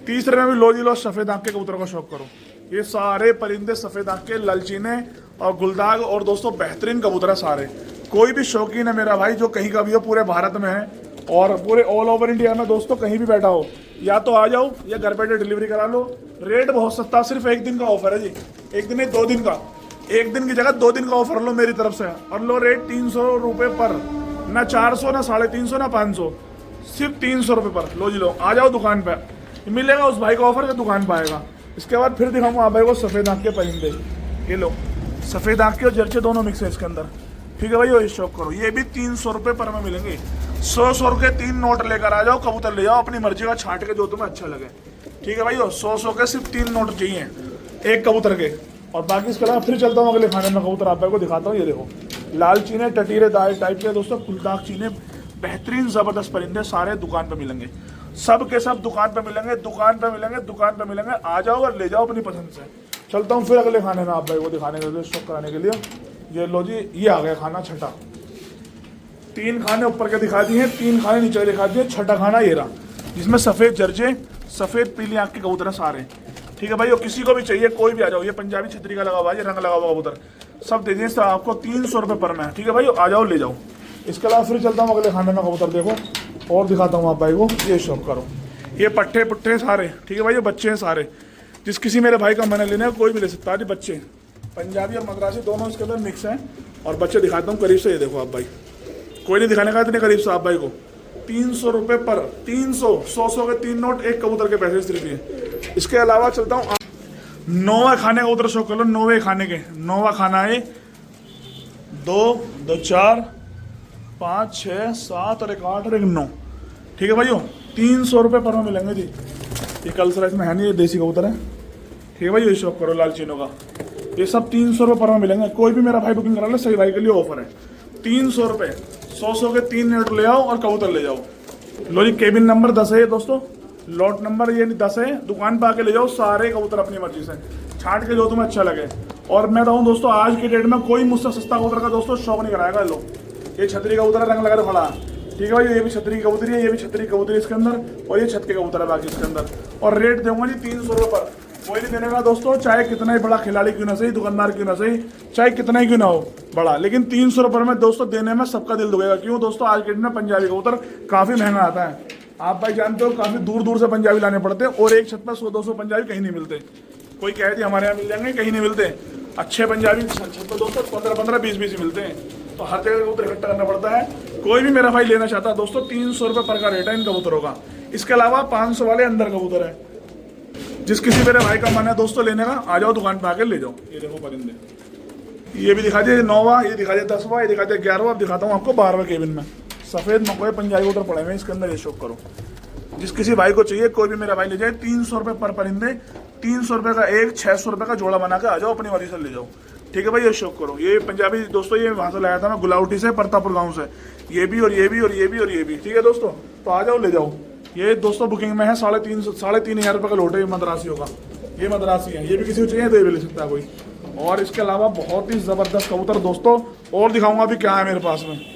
तीसरे में भी लो जी लो सफ़ेद आँख के कबूतर का शौक करो। ये सारे परिंदे सफ़ेद आँख के, ललचीने और गुलदाग और दोस्तों बेहतरीन कबूतर है सारे। कोई भी शौकीन है मेरा भाई जो कहीं का भी हो, पूरे भारत में है और पूरे ऑल ओवर इंडिया में दोस्तों, कहीं भी बैठा हो, या तो आ जाओ या घर बैठे डिलीवरी करा लो। रेट बहुत सस्ता, सिर्फ 1 दिन का ऑफर है जी, 1 दिन नहीं 2 दिन का। 1 दिन की जगह 2 दिन का ऑफर लो मेरी तरफ से, और लो रेट 300 रुपये पर, ना 400 ना 350 ना 500, सिर्फ 300 रुपये पर। लो जी लो, आ जाओ दुकान पर, मिलेगा उस भाई का ऑफर जो दुकान पर आएगा। इसके बाद फिर दिखाऊंगा आप भाई को सफ़ेद आँख के परिंदे। ये लो सफ़ेद आँख के और जर्चे दोनों मिक्स है इसके अंदर। ठीक है भाई, ये शौक करो। ये भी 300 रुपये पर में मिलेंगे। 100 के 3 नोट लेकर आ जाओ, कबूतर ले जाओ अपनी मर्जी का, छांट के जो तुम्हें अच्छा लगे। ठीक है भाई, 100 के सिर्फ 3 नोट चाहिए एक कबूतर के। और बाकी इसके अलावा फिर चलता हूँ अगले खाने में, कबूतर आप भाई को दिखाता हूँ। ये देखो लाल चीने, टटीरे दाए टाइप के दोस्तों, गुलदाग चीने, बेहतरीन ज़बरदस्त परिंदे सारे दुकान पर मिलेंगे। सब के सब दुकान पे मिलेंगे, दुकान पे मिलेंगे। आ जाओ और ले जाओ अपनी पसंद से। चलता हूँ फिर अगले खाने में आप भाई को दिखाने के लिए, शौक कराने के लिए। ये लो जी, ये आ गया खाना छठा। 3 खाने ऊपर के दिखा दिए, 3 खाने नीचे दिखा दिए, छठा खाना ये रहा, जिसमें सफ़ेद जर्जे, सफ़ेद पीली आँख के कबूतर है सारे। ठीक है भाई, और किसी को भी चाहिए कोई भी आ जाओ। ये पंजाबी छतरी का लगा हुआ है, ये रंग लगा हुआ कबूतर, सब दे दिए आपको 300 रुपये पर में। ठीक है भाई, आ जाओ ले जाओ। इसके अलावा फिर चलता हूँ अगले खाने में, कबूतर देखो और दिखाता हूँ आप भाई को। ये शौक करो, ये पट्टे पुट्टे सारे। ठीक है भाई, ये बच्चे हैं सारे, जिस किसी मेरे भाई का मन है लेने कोई भी ले सकता है। बच्चे पंजाबी और मद्रासी दोनों इसके अंदर मिक्स हैं। और बच्चे दिखाता हूँ करीब से, ये देखो आप भाई, कोई नहीं दिखाने का इतने करीब से आप भाई को। 300 रुपये पर, 300, 100 के 3 नोट, एक कबूतर के पैसे सिर्फ ये। इसके अलावा चलता हूँ 9वें खाने का कबूतर शौक कर लो। 9वें खाने के 9वां खाना है 2 2 4 5 6 7 और 1 8 और 1 9। ठीक है भाइयों, 300 रुपये पर में मिलेंगे जी। ये कल सराइज में है नहीं, ये देसी कबूतर है। ठीक है भाई, ये शौक करो लाल चीनों का। ये सब 300 रुपये पर में मिलेंगे। कोई भी मेरा भाई बुकिंग करा ले, सही भाई के लिए ऑफर है 300 रुपये। 100 के 3 नोट ले आओ और कबूतर ले जाओ। लो जी, केबिन नंबर 10 है ये दोस्तों, लॉट नंबर ये 10 है। दुकान पर आके ले जाओ सारे कबूतर अपनी मर्जी से, छांट के जो तुम्हें अच्छा लगे। और मैं कहूँ दोस्तों, आज की डेट में कोई मुझसे सस्ता कबूतर का दोस्तों शौक नहीं कराएगा। लो ये छतरी कबूतर है, रंग लगा खड़ा है। ठीक है भाई, ये भी छतरी कबूतरी है, ये भी छतरी कबूतरी इसके अंदर, और ये छत के कबूतर है बाकी इसके अंदर। और रेट दूंगा जी 300 रुपये पर। कोई नहीं देने का दोस्तों, चाहे कितना ही बड़ा खिलाड़ी क्यों ना सही, दुकानदार क्यों ना सही, चाहे कितना ही क्यों ना हो बड़ा, लेकिन 300 रुपये में दोस्तों देने में सबका दिल दुखेगा। क्यों दोस्तों, आज के दिन में पंजाबी कबूतर काफ़ी महंगा आता है। आप भाई जानते हो, काफ़ी दूर दूर से पंजाबी लाने पड़ते हैं, और एक छत पर 100-200 पंजाबी कहीं नहीं मिलते। कोई कहे थी हमारे यहाँ मिल जाएंगे, कहीं नहीं मिलते। अच्छे पंजाबी छत पर दोस्तों 15-15, 20-20 ही मिलते हैं। तो हर जगह कबूतर इकट्ठा करना पड़ता है। कोई भी मेरा भाई लेना चाहता है दोस्तों, 300 रुपये पर का रेट है इन कबूतरों का। इसके अलावा 500 वाले अंदर कबूतर है। जिस किसी मेरे भाई का मन है दोस्तों लेने का, आ जाओ दुकान पे आके ले जाओ। ये देखो परिंदे, ये भी दिखा दिए 9वां, ये दिखा दिया 10वां, ये दिखा दिया 11वां। अब दिखाता हूँ आपको 12वें केबिन में। सफेद मकोए पंजाबी कबूतर पड़े हुए हैं इसके अंदर, ये शौक करो। जिस किसी भाई को चाहिए कोई भी मेरा भाई ले जाए। 300 रुपये पर परिंदे, 300 रुपये का एक, 600 रुपये का जोड़ा बना के आ जाओ, अपनी मर्जी से ले जाओ। ठीक है भाई, ये शौक करो। ये पंजाबी दोस्तों, ये वहाँ से लाया था मैं गुलाउटी से, परतापुर गाँव से। ये भी और ये भी और ये भी और ये भी। ठीक है दोस्तों, तो आ जाओ ले जाओ। ये दोस्तों बुकिंग में है 3,500 रुपये का लोट है, ये मद्रासी होगा। ये मद्रासी है, ये भी किसी को चाहिए तो ये भी ले सकता है कोई। और इसके अलावा बहुत ही जबरदस्त कबूतर दोस्तों और दिखाऊंगा अभी क्या है मेरे पास में।